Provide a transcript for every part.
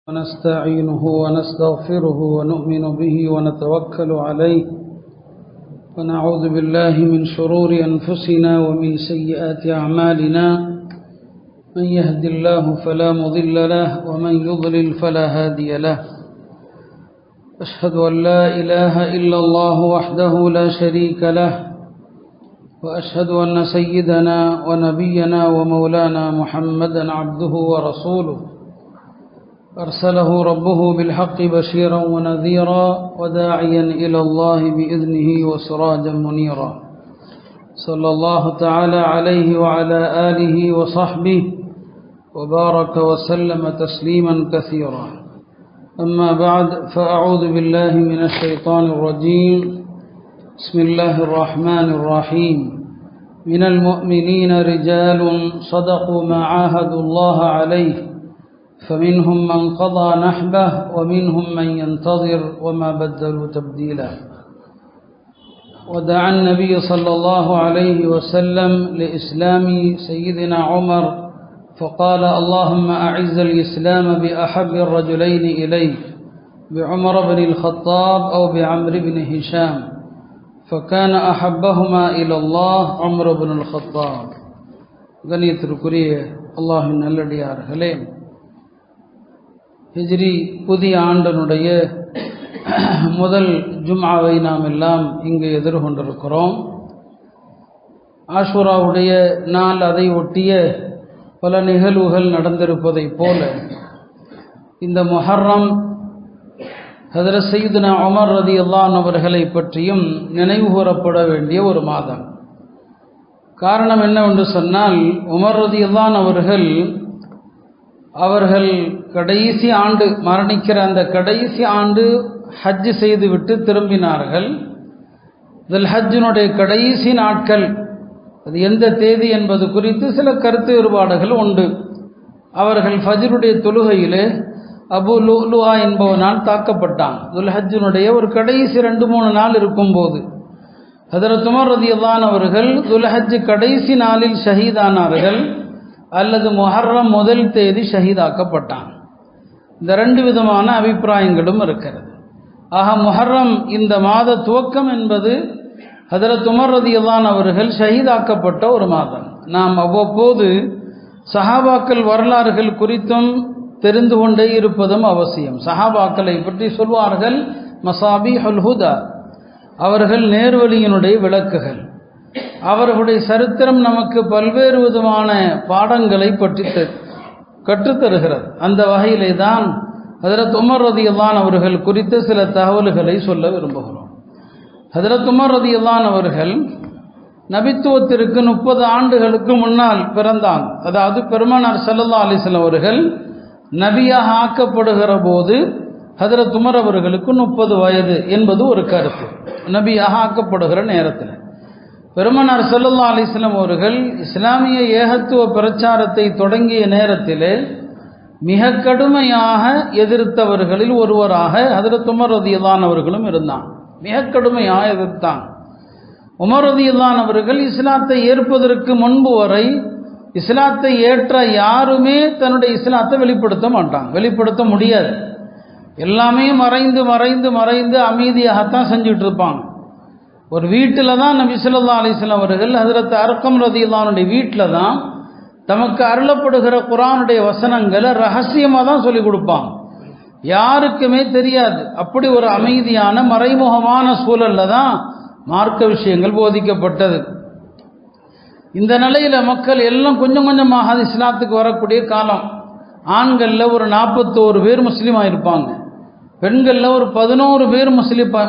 ونستعينه ونستغفره ونؤمن به ونتوكل عليه ونعوذ بالله من شرور أنفسنا ومن سيئات أعمالنا من يهد الله فلا مضل له ومن يضلل فلا هادي له أشهد أن لا إله إلا الله وحده لا شريك له وأشهد أن سيدنا ونبينا ومولانا محمدا عبده ورسوله أرسله ربه بالحق بشيرا ونذيرا وداعيا إلى الله بإذنه وسراجا منيرا صلى الله تعالى عليه وعلى آله وصحبه وبارك وسلم تسليما كثيرا أما بعد فأعوذ بالله من الشيطان الرجيم بسم الله الرحمن الرحيم من المؤمنين رجال صدقوا ما عاهدوا الله عليه فمنهم من قضى نحبه ومنهم من ينتظر وما بدلوا تبديلا ودعا النبي صلى الله عليه وسلم لإسلام سيدنا عمر فقال اللهم أعز الإسلام بأحب الرجلين إليك بعمر بن الخطاب أو بعمر بن هشام فكان أحبهما إلى الله عمر بن الخطاب கண்ணியத்திற்குரிய அல்லாஹ்வின் நல்லடியார்களே, ஹிஜ்ரி புதிய ஆண்டனுடைய முதல் ஜும்ஆவை நாம் எல்லாம் இங்கு எதிர்கொண்டிருக்கிறோம். ஆஷூராவுடைய நாள், அதை ஒட்டிய பல நிகழ்வுகள் நடந்திருப்பதைப் போல இந்த முஹர்ரம் ஹஜ்ரத் சையதுனா உமர் ரலியல்லாஹு அன்ஹு அவர்களை பற்றியும் நினைவு கூறப்பட வேண்டிய ஒரு மாதம். காரணம் என்னவென்று சொன்னால், உமர் ரலியல்லாஹு அன்ஹு அவர்கள் கடைசி ஆண்டு மரணிக்கிற அந்த கடைசி ஆண்டு ஹஜ் செய்துவிட்டு திரும்பினார்கள். துல் ஹஜ்ஜினுடைய கடைசி நாட்கள், அது எந்த தேதி என்பது குறித்து சில கருத்து வேறுபாடுகள் உண்டு. அவர்கள் ஃபஜ்ருடைய தொழுகையிலே அபு லுலுஆ என்பவனால் தாக்கப்பட்டான். துல் ஹஜ்ஜினுடைய ஒரு கடைசி 2-3 நாள் இருக்கும்போது ஹஜ்ரத் உமர் ரலியல்லாஹு அன்ஹு அவர்கள் துல் ஹஜ் கடைசி நாளில் ஷஹீதானார்கள் அல்லது முஹர்ரம் முதல் தேதி ஷஹீதாக்கப்பட்டான். இந்த 2 விதமான அபிப்பிராயங்களும் இருக்கிறது. ஆக முஹர்ரம் இந்த மாத துவக்கம் என்பது ஹஜ்ரத் உமர் ரலியல்லாஹு அன்ஹு அவர்கள் ஷஹீதாக்கப்பட்ட ஒரு மாதம். நாம் அவ்வப்போது சஹாபாக்கள் வரலாறுகள் குறித்தும் தெரிந்து கொண்டே இருப்பதும் அவசியம். சஹாபாக்களை பற்றி சொல்வார்கள் மசாபிஹுல் ஹுதா, அவர்கள் நேர்வழியினுடைய விளக்குகள். அவர்களுடைய சரித்திரம் நமக்கு பல்வேறு விதமான பாடங்களை பற்றி கற்றுத்தருகிறது. அந்த வகையிலே தான் ஹஜ்ரத் உமர் ரலியல்லாஹு அன்ஹு அவர்கள் குறித்த சில தகவல்களை சொல்ல விரும்புகிறோம். ஹஜ்ரத் உமர் ரலியல்லாஹு அன்ஹு அவர்கள் நபித்துவத்திற்கு 30 ஆண்டுகளுக்கு முன்னால் பிறந்தாங்க. அதாவது பெருமானார் ஸல்லல்லாஹு அலைஹி வஸல்லம் அவர்கள் நபியாக ஆக்கப்படுகிற போது ஹஜ்ரத் உமர் அவர்களுக்கு 30 வயது என்பது ஒரு கருத்து. நபியாக ஆக்கப்படுகிற நேரத்தில் பெருமானார் ஸல்லல்லாஹு அலைஹி வஸல்லம் அவர்கள் இஸ்லாமிய ஏகத்துவ பிரச்சாரத்தை தொடங்கிய நேரத்திலே மிக கடுமையாக எதிர்த்தவர்களில் ஒருவராக ஹஜ்ரத் உமர் ரலியல்லாஹு அன்ஹு அவர்களும் இருந்தாங்க. மிக கடுமையாக எதிர்த்தாங்க. உமர் ரலியல்லாஹு அன்ஹு அவர்கள் இஸ்லாத்தை ஏற்பதற்கு முன்பு வரை இஸ்லாத்தை ஏற்ற யாருமே தன்னுடைய இஸ்லாத்தை வெளிப்படுத்த முடியாது. எல்லாமே மறைந்து மறைந்து மறைந்து அமைதியாகத்தான் செஞ்சுட்டு இருப்பாங்க. ஒரு வீட்டில் தான் நபி ஸல்லல்லாஹு அலைஹி வஸல்லம் அவர்கள் ஹஜ்ரத் அர்கம் ரலியல்லாஹு அன்ஹுடைய வீட்டில் தான் தமக்கு அருளப்படுகிற குர்ஆனுடைய வசனங்களை ரகசியமாக தான் சொல்லிக் கொடுப்பாங்க. யாருக்குமே தெரியாது. அப்படி ஒரு அமைதியான மறைமுகமான சூழலில் தான் மார்க்க விஷயங்கள் போதிக்கப்பட்டது. இந்த நிலையில் மக்கள் எல்லாம் கொஞ்சம் கொஞ்சமாக இஸ்லாத்துக்கு வரக்கூடிய காலம். ஆண்களில் ஒரு 41 பேர் முஸ்லீமாக இருப்பாங்க, பெண்களில் ஒரு 11 பேர்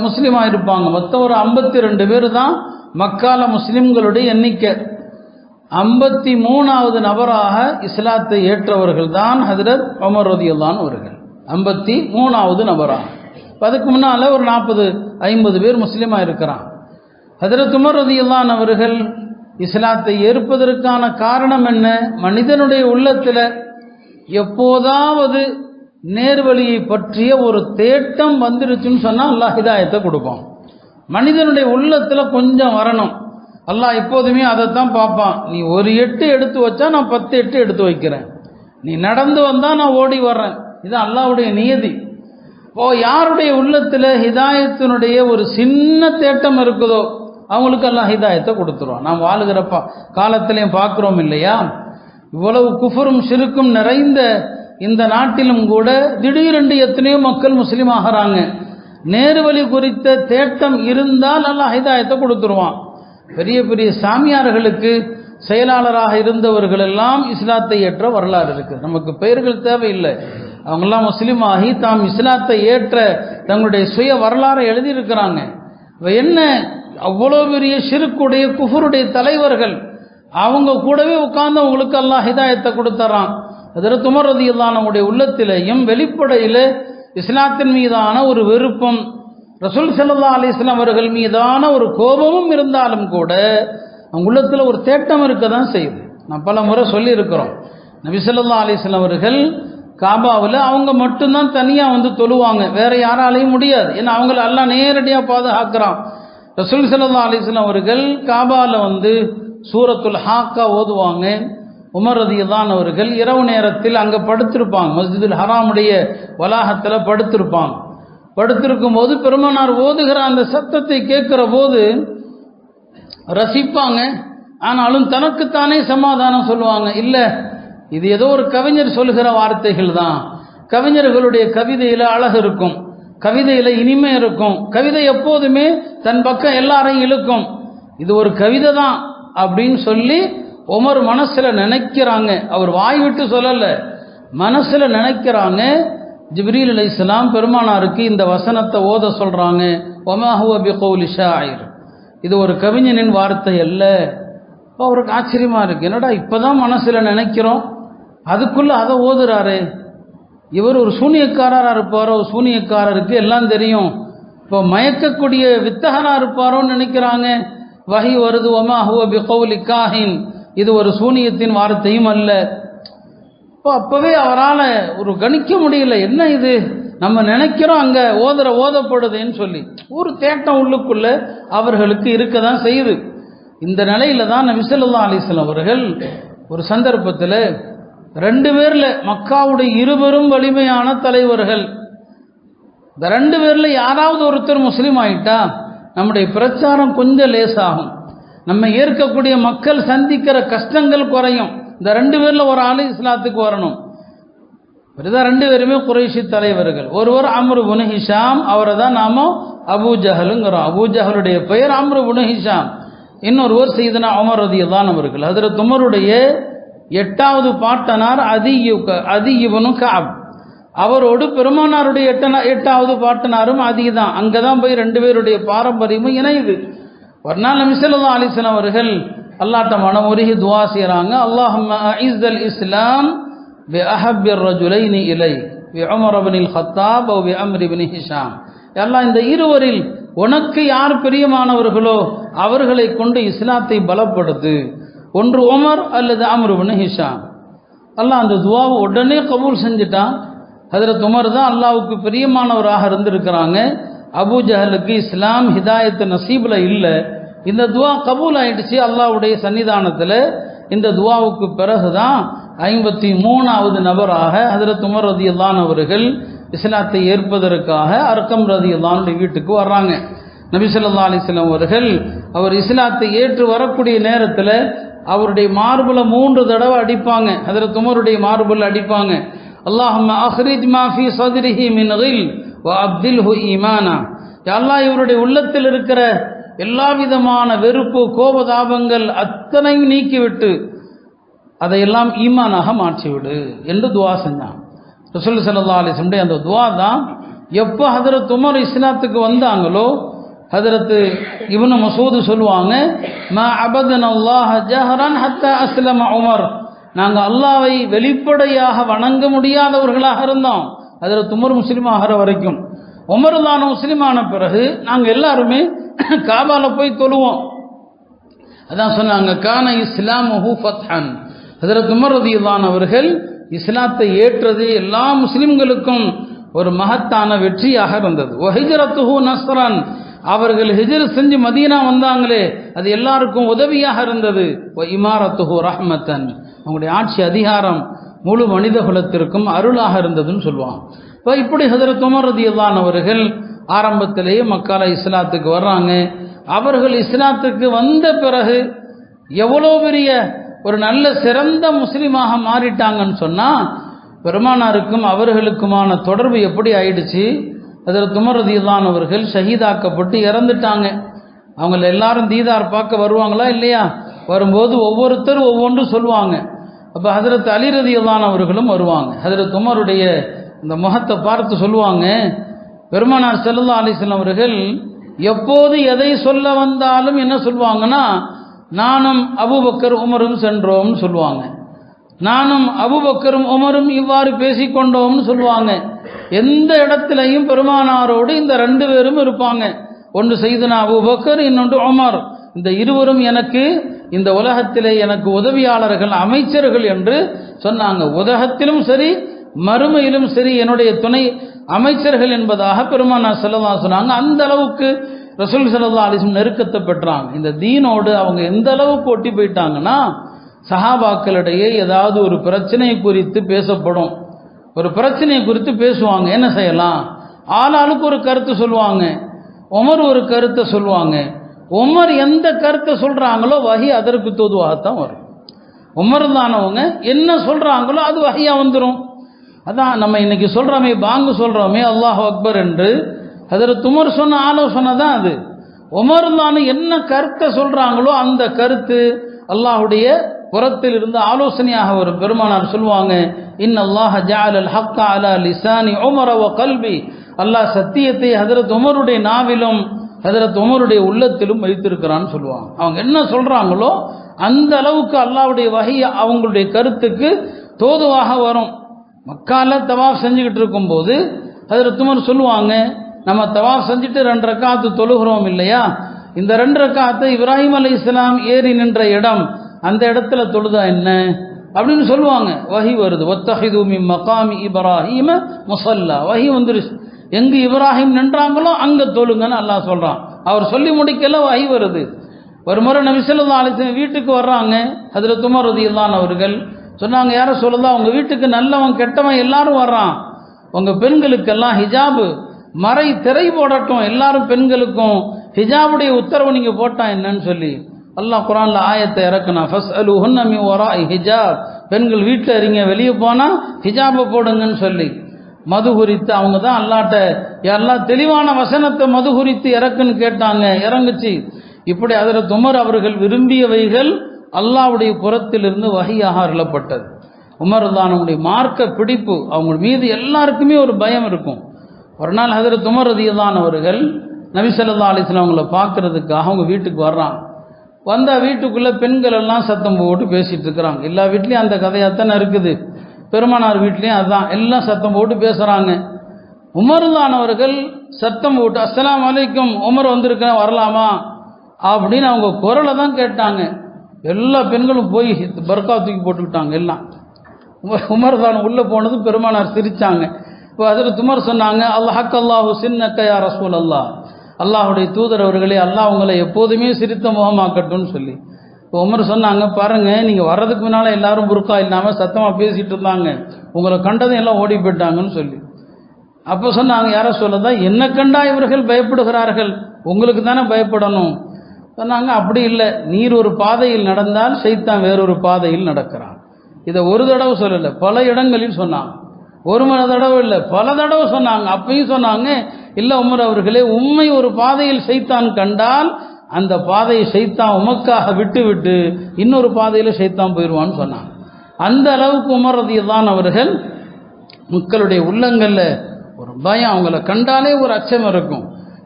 முஸ்லீமாக இருப்பாங்க. மொத்தம் ஒரு 52 பேர் தான் மக்கால முஸ்லிம்களுடைய எண்ணிக்கை. 53வது நபராக இஸ்லாத்தை ஏற்றவர்கள் தான் ஹஜ்ரத் உமர் ரலியல்லாஹு அன்ஹு அவர்கள். 53வது நபராக. அதுக்கு முன்னால் ஒரு 40-50 பேர் முஸ்லீமாக இருக்கிறான். ஹஜ்ரத் உமர் ரலியல்லாஹு அன்ஹு அவர்கள் இஸ்லாத்தை ஏற்பதற்கான காரணம் என்ன? மனிதனுடைய உள்ளத்தில் எப்போதாவது நேர்வழியை பற்றிய ஒரு தேட்டம் வந்துருச்சுன்னு சொன்னால் அல்லாஹ் ஹிதாயத்தை கொடுப்பான். மனிதனுடைய உள்ளத்தில் கொஞ்சம் வரணும். அல்லாஹ் எப்போதுமே அதைத்தான் பார்ப்பான். நீ ஒரு 8 எடுத்து வச்சா நான் 10 8 எடுத்து வைக்கிறேன். நீ நடந்து வந்தால் நான் ஓடி வர்றேன். இது அல்லாஹ்வுடைய நியதி. யாருடைய உள்ளத்தில் ஹிதாயத்தினுடைய ஒரு சின்ன தேட்டம் இருக்குதோ அவங்களுக்கு அல்லாஹ் ஹிதாயத்தை கொடுத்துருவான். நாம் வாழுகிற காலத்திலையும் பார்க்குறோம் இல்லையா, இவ்வளவு குஃபரும் ஷிருக்கும் நிறைந்த இந்த நாட்டிலும் கூட திடீரென்று எத்தனையோ மக்கள் முஸ்லீம் ஆகிறாங்க. நேர்வழி குறித்த தேட்டம் இருந்தால் அல்லாஹ் ஹிதாயத்தை கொடுத்துருவான். பெரிய பெரிய சாமியார்களுக்கு செயலாளராக இருந்தவர்கள் எல்லாம் இஸ்லாத்தை ஏற்ற வரலாறு இருக்குது. நமக்கு பெயர்கள் தேவையில்லை, அவங்கெல்லாம் முஸ்லீம் ஆகி தாம் இஸ்லாத்தை ஏற்ற தங்களுடைய சுய வரலாறை எழுதியிருக்கிறாங்க. என்ன அவ்வளோ பெரிய ஷிருக்குடைய குஃபருடைய தலைவர்கள், அவங்க கூடவே உட்கார்ந்து அவங்களுக்கு அல்லாஹ் ஹிதாயத்தை கொடுத்துறான். ஹஜ்ரத் உமர் ரலியல்லாஹு அன்ஹுடைய உள்ளத்திலேயும் வெளிப்படையில் இஸ்லாத்தின் மீதான ஒரு வெறுப்பும் ரசூல் ஸல்லல்லாஹு அலைஹி வஸல்லம் அவர்கள் மீதான ஒரு கோபமும் இருந்தாலும் கூட அவங்க உள்ளத்தில் ஒரு தேட்டம் இருக்க தான் செய்யுது. நான் பல முறை சொல்லியிருக்கிறோம், நபி ஸல்லல்லாஹு அலைஹி வஸல்லம் அவர்கள் காபாவில் அவங்க மட்டும்தான் தனியாக வந்து தொழுவாங்க, வேற யாராலையும் முடியாது. ஏன்னா அவங்கள அல்லாஹ் நேரடியாக பாதுகாக்கிறான். ரசூல் ஸல்லல்லாஹு அலைஹி வஸல்லம் அவர்கள் காபாவில் வந்து சூரத்துல் ஹாக்கா ஓதுவாங்க. உமர் ரலியல்லாஹு அவர்கள் இரவு நேரத்தில் அங்கே படுத்திருப்பாங்க, மஸ்ஜிதுல் ஹராமுடைய வளாகத்தில் படுத்திருப்பாங்க. படுத்திருக்கும் போது பெருமானார் ஓதுகிற அந்த சத்தத்தை கேட்கிற போது ரசிப்பாங்க. ஆனாலும் தனக்குத்தானே சமாதானம் சொல்லுவாங்க, இல்லை இது ஏதோ ஒரு கவிஞர் சொல்லுகிற வார்த்தைகள் தான். கவிஞர்களுடைய கவிதையில் அழகு இருக்கும், கவிதையில் இனிமை இருக்கும், கவிதை எப்போதுமே தன் பக்கம் எல்லாரையும் இழுக்கும். இது ஒரு கவிதை தான் அப்படின்னு சொல்லி உமர் மனசில் நினைக்கிறாங்க. அவர் வாய் விட்டு சொல்லலை, மனசில் நினைக்கிறாங்க. ஜிப்ரீல் அலைஹிஸ்ஸலாம் பெருமானாருக்கு இந்த வசனத்தை ஓத சொல்கிறாங்க. வமா ஹுவ பிகௌலி ஷாயிர், இது ஒரு கவிஞனின் வார்த்தை அல்ல. அவருக்கு ஆச்சரியமாக இருக்குது, என்னடா இப்போ தான் மனசில் நினைக்கிறோம், அதுக்குள்ளே அதை ஓதுறாரு. இவர் ஒரு சூனியக்காரராக இருப்பாரோ, சூனியக்காரருக்கு எல்லாம் தெரியும், இப்போ மயக்கக்கூடிய வித்தகனாக இருப்பாரோன்னு நினைக்கிறாங்க. வஹி வருது, வமா ஹுவ பிகௌலி காஹின், இது ஒரு சூனியத்தின் வார்த்தையும் அல்ல. இப்போ அப்போவே அவரால் ஒரு கணிக்க முடியல, என்ன இது நம்ம நினைக்கிறோம் அங்கே ஓதப்படுதுன்னு சொல்லி ஒரு தேட்டம் உள்ளுக்குள்ள அவர்களுக்கு இருக்க தான் செய்யுது. இந்த நிலையில தான் நபி ஸல்லல்லாஹு அலைஹி வஸல்லம் அவர்கள் ஒரு சந்தர்ப்பத்தில் 2 பேரில் மக்காவுடைய இருவரும் வலிமையான தலைவர்கள், இந்த 2 பேரில் யாராவது ஒருத்தர் முஸ்லீம் ஆயிட்டா நம்முடைய பிரச்சாரம் கொஞ்சம் லேசாகும், நம்ம ஏற்கக்கூடிய மக்கள் சந்திக்கிற கஷ்டங்கள் குறையும். இந்த 2 பேரில் ஒரு ஆள் இஸ்லாத்துக்கு வரணும். இப்படிதான் 2 பேருமே குறைஷி தலைவர்கள். ஒருவர் அம்ரு இப்னு ஹிஷாம், அவரை தான் நாம அபூ ஜஹலுங்கிறோம். அபூ ஜஹலுடைய பெயர் அம்ரு இப்னு ஹிஷாம். இன்னொருவர் சையதுனா உமர் ரலியல்லாஹு அவர்கள். ஹஜ்ரத் உமருடைய 8வது பாட்டனார் அதி இப்னு கஅப், அவரோடு பெருமானாருடைய 8வது பாட்டனாரும் அதி தான். அங்கே தான் போய் 2 பேருடைய பாரம்பரியமும் இணையுது. ஒரு நாள் நபி ஸல்லல்லாஹு அலைஹி வஸல்லம் அவர்கள் அல்லாஹ்ட்ட மனமுருகி துஆ செய்கிறாங்க, அல்லாஹும்ம அஇஸ்ஸல் இஸ்லாம் பி அஹப்பிர் ரஜுலைனி இலை பி உமர் இப்னுல் கத்தாப் வ பி அம்ர் இப்னு ஹிஷாம். அல்லாஹ் இந்த இருவரில் உனக்கு யார் பிரியமானவர்களோ அவர்களை கொண்டு இஸ்லாத்தை பலப்படுத்து, ஒன்று உமர் அல்லது அம்ர் இப்னு ஹிஷாம். அல்லாஹ் அந்த துஆவை உடனே கபூல் செஞ்சுட்டான். ஹஜ்ரத் உமர் தான் அல்லாஹ்வுக்கு பிரியமானவராக இருந்திருக்கிறாங்க. அபூ ஜஹலுக்கு இஸ்லாம் ஹிதாயத்து நசீபில் இல்லை. இந்த துவா கபூல் ஆயிடுச்சு அல்லாஹ்வுடைய சன்னிதானத்தில். இந்த துவாவுக்கு பிறகுதான் 53வது நபராக ஹஜ்ரத் உமர் ரலியல்லாஹு அன்ஹு அவர்கள் இஸ்லாத்தை ஏற்பதற்காக அர்கம் ரலியல்லாஹு அன்ஹு வீட்டுக்கு வர்றாங்க. நபி ஸல்லல்லாஹு அலைஹி வஸல்லம் அவர்கள் அவர் இஸ்லாத்தை ஏற்று வரக்கூடிய நேரத்தில் அவருடைய மார்புல 3 தடவை அடிப்பாங்க. ஹஜ்ரத் உமருடைய மார்புல அடிப்பாங்க, அல்லாஹும்ம அஹ்ரிஜ் மா ஃபீ ஸத்ரிஹி மின் கில் வ அப்தில்ஹு ஈமானா. யா அல்லாஹ், இவருடைய உள்ளத்தில் இருக்கிற எல்லா விதமான வெறுப்பு கோபதாபங்கள் அத்தனையும் நீக்கிவிட்டு அதையெல்லாம் ஈமானாக மாற்றிவிடு என்று துவா செஞ்சான். ரசூல் ஸல்லல்லாஹு அலைஹி வஸல்லம் அந்த துவா தான் எப்போ ஹஜ்ரத் உமர் இஸ்லாத்துக்கு வந்தாங்களோ, ஹஜ்ரத் இப்னு மசூத் சொல்லுவாங்க, மா அபதனல்லாஹ ஜஹரன் ஹத்தா அஸ்லம உமர், நாங்கள் அல்லாஹ்வை வெளிப்படையாக வணங்க முடியாதவர்களாக இருந்தோம் ஹஜ்ரத் உமர் முஸ்லீம் ஆகிற வரைக்கும். உமர் தான் முஸ்லீமான பிறகு நாங்கள் எல்லாருமே காபால போய் தொழுவோம். அதான் சொன்னாங்க, கான இஸ்லாமுஹு ஃபத்ஹன், ஹஜ்ரத் உமர் ரலியல்லாஹு அன்ஹு அவர்கள் இஸ்லாத்தை ஏற்றது எல்லா முஸ்லிம்களுக்கும் ஒரு மகத்தான வெற்றியாக இருந்தது. வஹிஜ்ரத்துஹு நஸ்ரன், அவர்கள் ஹிஜ்ர் செஞ்சு மதீனா வந்தாங்களே அது எல்லாருக்கும் உதவியாக இருந்தது. வ இமாரத்துஹு ரஹ்மத்தன், அவங்களுடைய ஆட்சி அதிகாரம் முழு மனித குலத்திற்கும் அருளாக இருந்ததுன்னு சொல்லுவாங்க. இப்போ இப்படி ஹஜ்ரத் உமர் ரலியல்லாஹு அன்ஹு அவர்கள் ஆரம்பத்திலேயே மக்கால இஸ்லாத்துக்கு வர்றாங்க. அவர்கள் இஸ்லாத்துக்கு வந்த பிறகு எவ்வளோ பெரிய ஒரு நல்ல சிறந்த முஸ்லீமாக மாறிட்டாங்கன்னு சொன்னால், பெருமானாருக்கும் அவர்களுக்குமான தொடர்பு எப்படி ஆயிடுச்சு. ஹஜ்ரத் உமர் ரலியல்லாஹு அன்ஹு அவர்கள் ஷஹீதாக்கப்பட்டு இறந்துட்டாங்க. அவங்கள எல்லாரும் தீதார் பார்க்க வருவாங்களா இல்லையா? வரும்போது ஒவ்வொருத்தரும் ஒவ்வொன்று சொல்லுவாங்க. அப்போ ஹஜ்ரத் அலி ரலியல்லாஹு அன்ஹு அவர்களும் வருவாங்க. ஹஜ்ரத் உமருடைய இந்த முகத்தை பார்த்து சொல்லுவாங்க, பெருமானார் ஸல்லல்லாஹு அலைஹி வஸல்லம் அவர்கள் எப்போது எதை சொல்ல வந்தாலும் என்ன சொல்லுவாங்கன்னா, நானும் அபூபக்கர் உமரும் சென்றோம்னு சொல்லுவாங்க. நானும் அபூபக்கரும் உமரும் இவ்வாறு பேசிக்கொண்டோம்னு சொல்லுவாங்க. எந்த இடத்துலையும் பெருமானாரோடு இந்த ரெண்டு பேரும் இருப்பாங்க. ஒன்று சையதுனா அபூபக்கர், இன்னொன்று உமர். இந்த இருவரும் எனக்கு இந்த உலகத்திலே எனக்கு உதவியாளர்கள், அமைச்சர்கள் என்று சொன்னாங்க. உலகத்திலும் சரி மறுமையிலும் சரி என்னுடைய துணை அமைச்சர்கள் என்பதாக பெருமானார் ஸல்லல்லாஹு அலைஹி சொன்னாங்க. அந்த அளவுக்கு ரசூல் ஸல்லல்லாஹு அலைஹி வஸல்லம் நெருக்கத்தை பெற்றாங்க. இந்த தீனோடு அவங்க எந்த அளவுக்கு ஒட்டி போயிட்டாங்கன்னா, சஹாபாக்களிடையே ஏதாவது ஒரு பிரச்சனை குறித்து பேசப்படும். ஒரு பிரச்சனையை குறித்து பேசுவாங்க, என்ன செய்யலாம், ஆளாளுக்கு ஒரு கருத்து சொல்லுவாங்க. உமர் ஒரு கருத்தை சொல்லுவாங்க. உமர் எந்த கருத்தை சொல்றாங்களோ வஹி அதற்கு தோதுவாகத்தான் வரும். உமர் தானவங்க என்ன சொல்றாங்களோ அது வஹியா வந்துடும். அதான் நம்ம இன்னைக்கு சொல்றோமே, பாங்கு சொல்றோமே அல்லாஹ் அக்பர் என்று, ஹஜ்ரத் உமர் சொன்ன ஆலோசனை தான் அது. உமர் தானு என்ன கருத்தை சொல்றாங்களோ அந்த கருத்து அல்லாஹுடைய புறத்தில் இருந்து ஆலோசனையாக வரும். பெருமானார் சொல்லுவாங்க, இன்னல்லாஹ ஜஅலல் ஹக்க அலா லிசானி உமர வ கல்பி, அல்லாஹ் சத்தியத்தை ஹஜ்ரத் உமருடைய நாவிலும் ஹஜ்ரத் உமருடைய உள்ளத்திலும் வைத்திருக்கிறான்னு சொல்லுவாங்க. அவங்க என்ன சொல்றாங்களோ அந்த அளவுக்கு அல்லாஹ்வுடைய வஹி அவங்களுடைய கருத்துக்கு தோதுவாக வரும். மக்கால தவாஃப் செஞ்சுக்கிட்டு இருக்கும்போது ஹஜ்ரத் உமர் சொல்லுவாங்க, நம்ம தவாஃப் செஞ்சுட்டு 2 ரக்காத்து தொழுகிறோம் இல்லையா, இந்த 2 ரக்காத்தை இப்ராஹிம் அலைஹிஸ்ஸலாம் ஏறி நின்ற இடம், அந்த இடத்துல தொழுதா என்ன அப்படின்னு சொல்லுவாங்க. வஹி வருது, வத்தஹிது மின் மகாமி இப்ராஹிம முஸல்லா, வஹி வந்துருச்சு. எங்கு இப்ராஹிம் நின்றாங்களோ அங்க தொழுங்கன்னு அல்லாஹ் சொல்றான். அவர் சொல்லி முடிக்கல, வஹி வருது. ஒரு முறை நபி ஸல்லல்லாஹு அலைஹி வஸல்லம் வீட்டுக்கு வர்றாங்க. ஹஜ்ரத் உமர் ரலியல்லாஹு அன்ஹு அவர்கள் சொன்னாங்க, யார சொல்லலாம், உங்க வீட்டுக்கு நல்லவன் கெட்டவன் எல்லாரும் வர்றான், உங்க பெண்களுக்கெல்லாம் ஹிஜாபு மறை திரை போடட்டும், எல்லாரும் பெண்களுக்கும் ஹிஜாபுடைய உத்தரவு நீங்க போட்டா என்னன்னு சொல்லி அல்லாஹ் குர்ஆன்ல ஆயத்தை இறக்குனா, ஃபஸ்அலுஹுன்ன மின் வராஇ ஹிஜாப், பெண்கள் வீட்டில் இருங்க, வெளியே போனா ஹிஜாபை போடுங்கன்னு சொல்லி. மது குறித்து அவங்க தான் அல்லாட்ட எல்லாம் தெளிவான வசனத்தை மது குறித்து இறக்குன்னு கேட்டாங்க, இறங்குச்சு. இப்படி ஹஜ்ரத் உமர் அவர்கள் விரும்பியவைகள் அல்லாஹ்வுடைய புறத்திலிருந்து வஹியாக அருளப்பட்டது. உமர் தானுடைய மார்க்க பிடிப்பு அவங்க மீது எல்லாருக்குமே ஒரு பயம் இருக்கும். ஒரு நாள் ஹஜ்ரத் உமர் ரலியல்லாஹு அன்ஹு அவர்கள் நபி ஸல்லல்லாஹு அலைஹி வஸல்லம் அவங்கள பார்க்கறதுக்காக அவங்க வீட்டுக்கு வர்றாங்க. வந்தால் வீட்டுக்குள்ளே பெண்கள் எல்லாம் சத்தம் போட்டு பேசிகிட்டு இருக்கிறாங்க. எல்லா வீட்லேயும் அந்த கதையாகத்தானே இருக்குது, பெருமானார் வீட்லேயும் அதுதான், எல்லாம் சத்தம் போட்டு பேசுகிறாங்க. உமர் அவர்கள் சத்தம் போட்டு அஸ்ஸலாமு அலைக்கும், உமர் வந்திருக்கேன் வரலாமா அப்படின்னு அவங்க குரலை தான் கேட்டாங்க. எல்லா பெண்களும் போய் பர்கா தூக்கி போட்டுக்கிட்டாங்க எல்லாம். உமர் தான் உள்ளே போனது பெருமானார் சிரித்தாங்க. இப்போ ஹஜ்ரத் உமர் சொன்னாங்க, அல்லாஹ் அல்லாஹு சின்னக்க யா ரசூல் அல்லாஹ், அல்லாஹுடைய தூதர் அவர்களே, அல்லாஹ் உங்களை எப்போதுமே சிரித்த முகமாக்கட்டும்னு சொல்லி. இப்போ உமர் சொன்னாங்க, பாருங்க, நீங்கள் வர்றதுக்கு முன்னால் எல்லாரும் புர்கா இல்லாமல் சத்தமாக பேசிகிட்டு இருந்தாங்க, உங்களை கண்டதும் எல்லாம் ஓடி போயிட்டாங்கன்னு சொல்லி. அப்போ சொன்னாங்க, யார சொல்லதான் என்ன கண்டா இவர்கள் பயப்படுகிறார்கள், உங்களுக்கு தானே பயப்படணும் சொன்னாங்க. அப்படி இல்லை, நீர் ஒரு பாதையில் நடந்தால் சைத்தான் வேறொரு பாதையில் நடக்கிறான். இதை ஒரு தடவை சொல்லலை, பல இடங்களில் சொன்னாங்க. ஒரு மணி தடவை இல்லை, பல தடவை சொன்னாங்க. அப்பயும் சொன்னாங்க, இல்லை உமர் அவர்களே, உண்மை ஒரு பாதையில் சைத்தான் கண்டால் அந்த பாதையை சைத்தான் உமக்காக விட்டு விட்டு இன்னொரு பாதையில் சைத்தான் போயிடுவான்னு சொன்னாங்க. அந்த அளவுக்கு உமர் ரலியல்லாஹு அவர்கள் மக்களுடைய உள்ளங்களில் ஒரு பயம், அவங்கள கண்டாலே ஒரு அச்சம் இருக்கும்.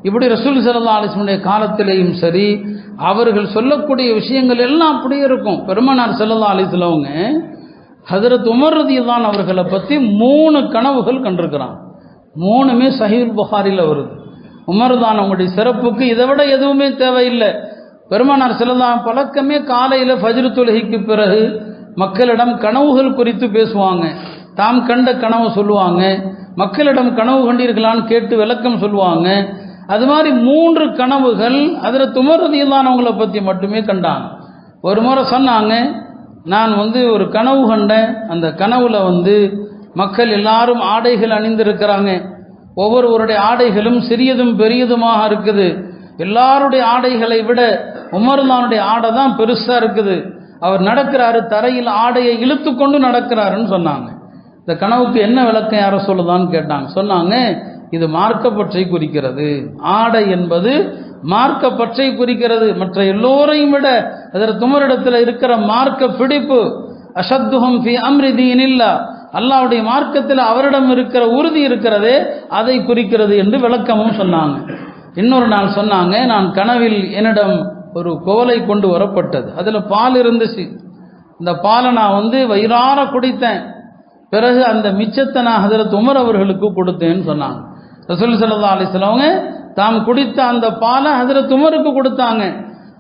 இப்படி ரசூல் ஸல்லல்லாஹு அலைஹி வஸல்லம் காலத்திலேயும் சரி, அவர்கள் சொல்லக்கூடிய விஷயங்கள் எல்லாம் அப்படியே இருக்கும். பெருமானார் ஸல்லல்லாஹு அலைஹி வஸல்லம் ஹஜ்ரத் உமர் ரலியல்லாஹு அவர்களை பற்றி 3 கனவுகள் கண்டிருக்கிறான். 3மே சஹீஹுல் புகாரியில் வருது. உமர் தான் அவங்களுடைய சிறப்புக்கு இதை விட எதுவுமே தேவையில்லை. பெருமானார் ஸல்லல்லாஹு பழக்கமே காலையில் ஃபஜ்ர் தொழுகைக்கு பிறகு மக்களிடம் கனவுகள் குறித்து பேசுவாங்க. தாம் கண்ட கனவு சொல்லுவாங்க, மக்களிடம் கனவு கண்டீர்களான்னு கேட்டு விளக்கம் சொல்லுவாங்க. அது மாதிரி 3 கனவுகள் ஹஜ்ரத் உமர் ரலியல்லாஹு அவங்களை பற்றி மட்டுமே கண்டாங்க. ஒரு முறை சொன்னாங்க, நான் ஒரு கனவு கண்டேன். அந்த கனவுல மக்கள் எல்லாரும் ஆடைகள் அணிந்திருக்கிறாங்க. ஒவ்வொருவருடைய ஆடைகளும் சிறியதும் பெரியதுமாக இருக்குது. எல்லாருடைய ஆடைகளை விட உமர்தானுடைய ஆடை தான் பெருசா இருக்குது. அவர் நடக்கிறாரு, தரையில் ஆடையை இழுத்து கொண்டு நடக்கிறாருன்னு சொன்னாங்க. இந்த கனவுக்கு என்ன விளக்கம் யார சொல்லுதான்னு கேட்டாங்க. சொன்னாங்க, இது மார்க்க பற்றை குறிக்கிறது. ஆடை என்பது மார்க்க பற்றை குறிக்கிறது. மற்ற எல்லோரையும் விட அதற்கு உமரிடத்தில் இருக்கிற மார்க்க பிடிப்பு, அஷத்துஹும் ஃபி அம்ரி தீனில்லாஹ், அல்லாஹ்வுடைய மார்க்கத்தில் அவரிடம் இருக்கிற உறுதி இருக்கிறதே அதை குறிக்கிறது என்று விளக்கமும் சொன்னாங்க. இன்னொரு நாள் சொன்னாங்க, நான் கனவில் என்னிடம் ஒரு கோலை கொண்டு வரப்பட்டது. அதில் பால் இருந்துச்சு. இந்த பாலை நான் வயிறார குடித்தேன். பிறகு அந்த மிச்சத்தை நான் ஹஜ்ரத் உமர் அவர்களுக்கு கொடுத்தேன்னு சொன்னாங்க. ரசூல் ஸல்லல்லாஹு அலைஹி வஸல்லம் தாம் குடித்த அந்த பாலை ஹஜ்ரத் உமருக்கு கொடுத்தாங்க.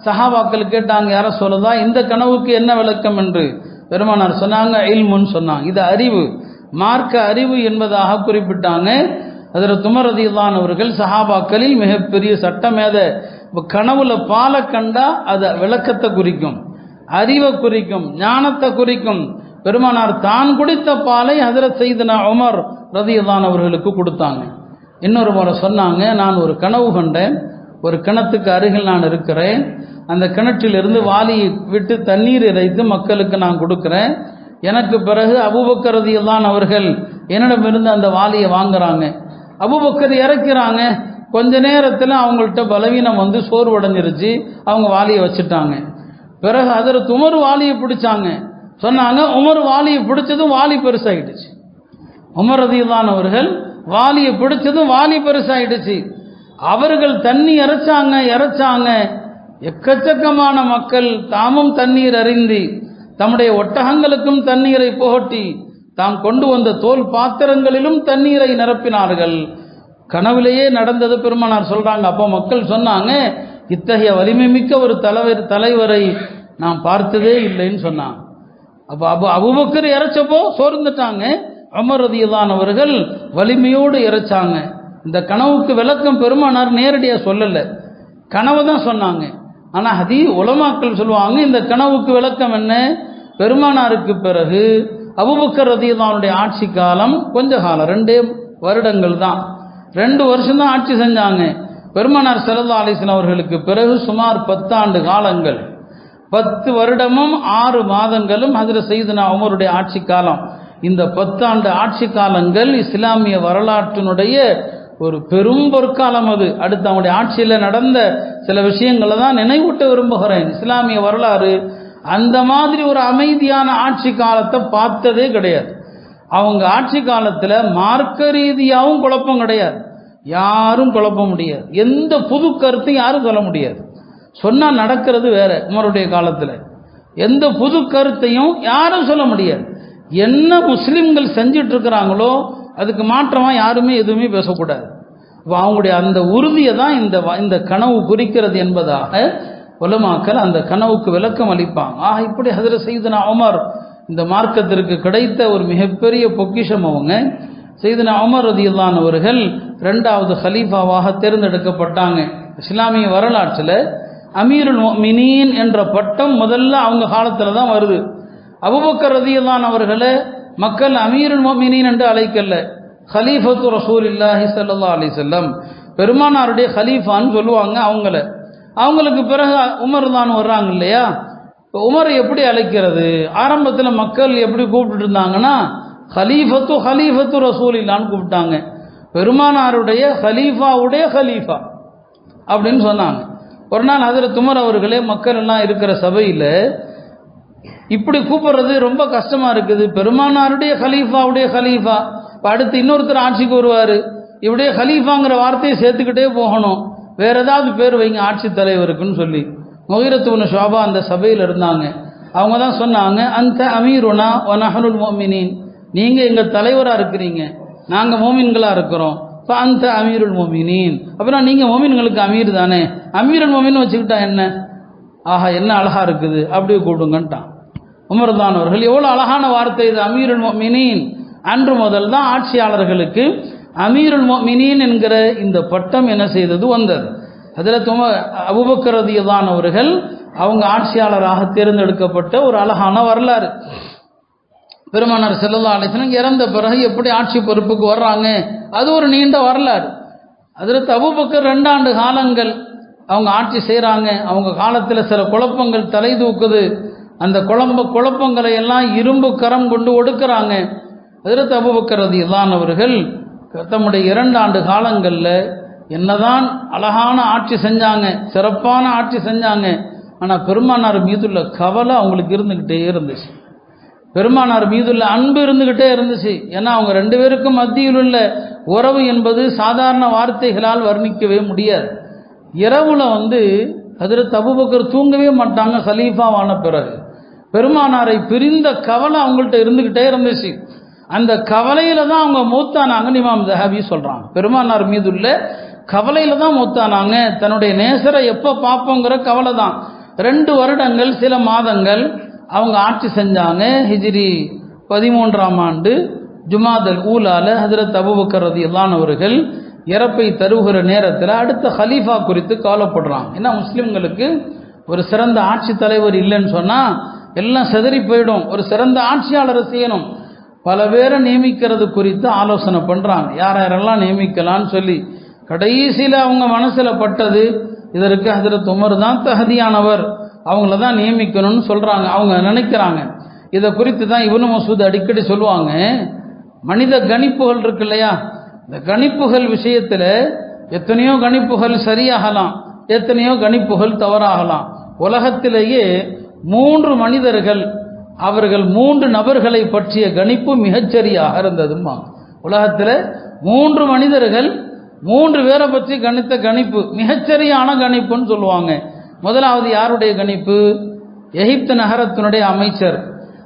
சஹாபாக்கள் கேட்டாங்க, யார சொல்லுதா இந்த கனவுக்கு என்ன விளக்கம் என்று. பெருமானார் சொன்னாங்க, இல்முன்னு சொன்னாங்க. இது அறிவு, மார்க்க அறிவு என்பதாக குறிப்பிட்டாங்க. ஹஜ்ரத் உமர் ரலியல்லாஹு அன்ஹு அவர்கள் சஹாபாக்களில் மிகப்பெரிய சட்டமேத. கனவுல பாலை கண்டா அது விளக்கத்தை குறிக்கும், அறிவை குறிக்கும், ஞானத்தை குறிக்கும். பெருமானார் தான் குடித்த பாலை ஹஜ்ரத் சையதுனா உமர் ரலியல்லாஹு அன்ஹு அவர்களுக்கு கொடுத்தாங்க. இன்னொரு முறை சொன்னாங்க, நான் ஒரு கனவு கண்டேன். ஒரு கிணத்துக்கு அருகில் நான் இருக்கிறேன். அந்த கிணற்றிலிருந்து வாளியை விட்டு தண்ணீர் இறைத்து மக்களுக்கு நான் கொடுக்கிறேன். எனக்கு பிறகு அபூபக்கர் ரலியல்லாஹு அன்ஹு அவர்கள் என்னிடமிருந்து அந்த வாளியை வாங்குறாங்க. அபூபக்கர் இறக்கிறாங்க. கொஞ்ச நேரத்தில் அவங்கள்ட்ட பலவீனம் சோர்வடைஞ்சிருச்சு. அவங்க வாளியை வச்சுட்டாங்க. பிறகு ஹஜ்ரத் உமர் வாளியை பிடிச்சாங்க. சொன்னாங்க, உமர் வாளியை பிடிச்சதும் வாளி பெருசாயிடுச்சு. உமர் ரலியல்லாஹு அன்ஹு அவர்கள் வாளியை பிடிச்சதும் வாளி பெருசாயிடுச்சு. அவர்கள் தண்ணி இறைச்சாங்க. எக்கச்சக்கமான மக்கள் தாமும் தண்ணீர் அருந்தி தம்முடைய ஒட்டகங்களுக்கும் தண்ணீரை புகட்டி தாம் கொண்டு வந்த தோல் பாத்திரங்களிலும் தண்ணீரை நிரப்பினார்கள். கனவிலேயே நடந்தது பெருமானார் சொல்றாங்க. அப்போ மக்கள் சொன்னாங்க, இத்தகைய வலிமை மிக்க ஒரு தலைவரை நாம் பார்த்ததே இல்லைன்னு சொன்னாங்க. அப்போ அபூபக்கர் இறைச்சப்போ சோர்ந்துட்டாங்க. உமர் ரலியல்லாஹு அன்ஹு அவர்கள் வலிமையோடு இறைச்சாங்க. இந்த கனவுக்கு விளக்கம் பெருமானார் நேரடியாக சொல்லல, கனவு தான் சொன்னாங்க. ஆனால் உலமாக்கள் சொல்லுவாங்க, இந்த கனவுக்கு விளக்கம் என்ன? பெருமானாருக்கு பிறகு அபூபக்கர் ரலியல்லாஹு அன்ஹுடைய ஆட்சி காலம் கொஞ்ச காலம், 2 வருடங்கள் தான், 2 வருஷம் தான் ஆட்சி செஞ்சாங்க. பெருமானார் ஸல்லல்லாஹு அலைஹி வஸல்லம் அவர்களுக்கு பிறகு சுமார் 10 ஆண்டு காலங்கள், 10 வருடமும் 6 மாதங்களும் ஹஜ்ரத் சையதுனா உமருடைய ஆட்சி காலம். இந்த 10 ஆண்டு ஆட்சி காலங்கள் இஸ்லாமிய வரலாற்றினுடைய ஒரு பெரும் பொற்காலம். அது அடுத்து அவங்களுடைய ஆட்சியில் நடந்த சில விஷயங்களை தான் நினைவூட்ட விரும்புகிறேன். இஸ்லாமிய வரலாறு அந்த மாதிரி ஒரு அமைதியான ஆட்சி காலத்தை பார்த்ததே கிடையாது. அவங்க ஆட்சி காலத்தில் மார்க்க ரீதியாகவும் குழப்பம் கிடையாது, யாரும் குழப்ப முடியாது, எந்த புது கருத்தையும் யாரும் சொல்ல முடியாது. சொன்னால் நடக்கிறது வேற. உமருடைய காலத்தில் எந்த புது கருத்தையும் யாரும் சொல்ல முடியாது. என்ன முஸ்லிம்கள் செஞ்சிட்டு இருக்கிறாங்களோ அதுக்கு மாற்றமாக யாருமே எதுவுமே பேசக்கூடாது. அவங்களுடைய அந்த உறுதியை தான் இந்த கனவு குறிக்கிறது என்பதாக உலமாக்கள் அந்த கனவுக்கு விளக்கம் அளிப்பாங்க. இப்படி ஹஜ்ரத் சையதுனா உமர் இந்த மார்க்கத்திற்கு கிடைத்த ஒரு மிகப்பெரிய பொக்கிஷம். அவங்க சையதுனா உமர் ரலியல்லாஹு அன்ஹு அவர்கள் 2வது ஹலீஃபாவாக தேர்ந்தெடுக்கப்பட்டாங்க. இஸ்லாமிய வரலாற்றில் அமீருல் முஃமினீன் என்ற பட்டம் முதல்ல அவங்க காலத்தில் தான் வருது. அபூபக்கர் ரலியல்லாஹு அன்ஹு அவர்களை மக்கள் அமீருல் முஃமினீன் என்று அழைக்கல, ஹலீஃபத்து ரசூலுல்லாஹி ஸல்லல்லாஹு அலைஹி வஸல்லம், பெருமானாருடைய ஹலீஃபான்னு சொல்லுவாங்க அவங்களுக்கு பிறகு உமர் தான் வர்றாங்க இல்லையா. உமரை எப்படி அழைக்கிறது? ஆரம்பத்தில் மக்கள் எப்படி கூப்பிட்டு இருந்தாங்கன்னா, ஹலீஃபத்து ரசூலில்லான்னு கூப்பிட்டாங்க. பெருமானாருடைய ஹலீஃபாவுடைய ஹலீஃபா அப்படின்னு சொன்னாங்க. ஒரு நாள் ஹஜ்ரத் உமர் அவர்களே மக்கள் எல்லாம் இருக்கிற சபையில் இப்படி கூப்பிடுறது ரொம்ப கஷ்டமா இருக்குது. பெருமானாருடைய ஹலீஃபாவுடைய ஹலீஃபா, அடுத்து இன்னொருத்தர் ஆட்சிக்கு வருவார், இப்படியே ஹலீஃபாங்கிற வார்த்தையை சேர்த்துக்கிட்டே போகணும், வேற ஏதாவது பேர் வைங்க ஆட்சி தலைவருக்குன்னு சொல்லி. முகீரத்து இப்னு ஷுஅபா அந்த சபையில் இருந்தாங்க. அவங்க தான் சொன்னாங்க, அந்த அமீருனா வ நஹ்னுல் முஃமினீன், நீங்கள் எங்கள் தலைவராக இருக்கிறீங்க, நாங்கள் மோமின்களாக இருக்கிறோம். இப்போ அந்த அமீருல் முஃமினீன், அப்புறம் நீங்கள் மோமின்களுக்கு அமீர் தானே, அமீருல் முஃமின் வச்சுக்கிட்டா என்ன? என்ன அழகா இருக்குது, அப்படியே கூப்பிடுங்கன்ட்டான். உமர் தான் அவர்கள் எவ்வளோ அழகான வார்த்தை இது, அமீருல் முஃமினீன். அன்று முதல் தான் ஆட்சியாளர்களுக்கு அமீருல் முஃமினீன் என்கிற இந்த பட்டம் என்ன செய்தது வந்தது. ஹஜ்ரத் அபூபக்கர் ரலியல்லாஹு அன்ஹு அவர்கள் அவங்க ஆட்சியாளராக தேர்ந்தெடுக்கப்பட்ட ஒரு அழகான வரலாறு. பெருமானார் ஸல்லல்லாஹு அலைஹி வஸல்லம் இறந்த பிறகு எப்படி ஆட்சி பொறுப்புக்கு வர்றாங்க, அது ஒரு நீண்ட வரலாறு. ஹஜ்ரத் அபூபக்கர் 2 ஆண்டு காலங்கள் அவங்க ஆட்சி செய்கிறாங்க. அவங்க காலத்தில் சில குழப்பங்கள் தலை தூக்குது. அந்த குழப்பங்களை எல்லாம் இரும்பு கரம் கொண்டு ஒடுக்குறாங்க. ஹஜ்ரத் அபூபக்கர் ரலியல்லாஹு அன்ஹு அவர்கள் தம்முடைய 2 ஆண்டு காலங்களில் என்னதான் அழகான ஆட்சி செஞ்சாங்க, சிறப்பான ஆட்சி செஞ்சாங்க, ஆனால் பெருமானார் மீதுள்ள கவலை அவங்களுக்கு இருந்துக்கிட்டே இருந்துச்சு. பெருமானார் மீதுள்ள அன்பு இருந்துக்கிட்டே இருந்துச்சு. ஏன்னா அவங்க 2 பேருக்கும் மத்தியில் உள்ள உறவு என்பது சாதாரண வார்த்தைகளால் வர்ணிக்கவே முடியாது. இரவுல ஹஜ்ரத் அபூபக்கர் தூங்கவே மாட்டாங்க. கலீஃபாவான பிறகு பெருமானாரை பிரிந்த கவலை அவங்கள்ட்ட இருந்துக்கிட்டே இருந்துச்சு. அந்த கவலையில தான் அவங்க மூத்தானாங்கன்னு இமாம் ஸஹாபி சொல்றாங்க. பெருமானார் மீதுள்ள கவலையில தான் மூத்தானாங்க. தன்னுடைய நேசரை எப்போ பார்ப்போங்கிற கவலை தான். 2 வருடங்கள் சில மாதங்கள் அவங்க ஆட்சி செஞ்சாங்க. ஹிஜ்ரி 13ஆம் ஆண்டு ஜுமாதல் ஊலால ஹஜ்ரத் அபூபக்கர் ரலியல்லாஹு அன்ஹு அவர்கள் இறப்பை தருகிற நேரத்தில் அடுத்த ஹலீஃபா குறித்து கவலைப்படுறாங்க. ஏன்னா முஸ்லிம்களுக்கு ஒரு சிறந்த ஆட்சி தலைவர் இல்லைன்னு சொன்னால் எல்லாம் செதறி போயிடும். ஒரு சிறந்த ஆட்சியாளரை செய்யணும். பல பேரை நியமிக்கிறது குறித்து ஆலோசனை பண்ணுறாங்க, யாரெல்லாம் நியமிக்கலான்னு சொல்லி. கடைசியில் அவங்க மனசில் பட்டது, இதற்கு ஹஜ்ரத் உமர் தான் தகுதியானவர், அவங்கள தான் நியமிக்கணும்னு சொல்கிறாங்க. அவங்க நினைக்கிறாங்க. இதை குறித்து தான் இப்னு மஸ்ஊத் அடிக்கடி சொல்லுவாங்க, மனித கணிப்புகள் இருக்கு இல்லையா, இந்த கணிப்புகள் விஷயத்தில் எத்தனையோ கணிப்புகள் சரியாகலாம், எத்தனையோ கணிப்புகள் தவறாகலாம். உலகத்திலேயே 3 மனிதர்கள் அவர்கள் 3 நபர்களை பற்றிய கணிப்பு மிகச்சரியாக இருந்ததுமா. உலகத்தில் 3 மனிதர்கள் 3 பேரை பற்றி கணித்த கணிப்பு மிகச்சரியான கணிப்புன்னு சொல்லுவாங்க. முதலாவது யாருடைய கணிப்பு? எகிப்து நகரத்தினுடைய அமைச்சர்.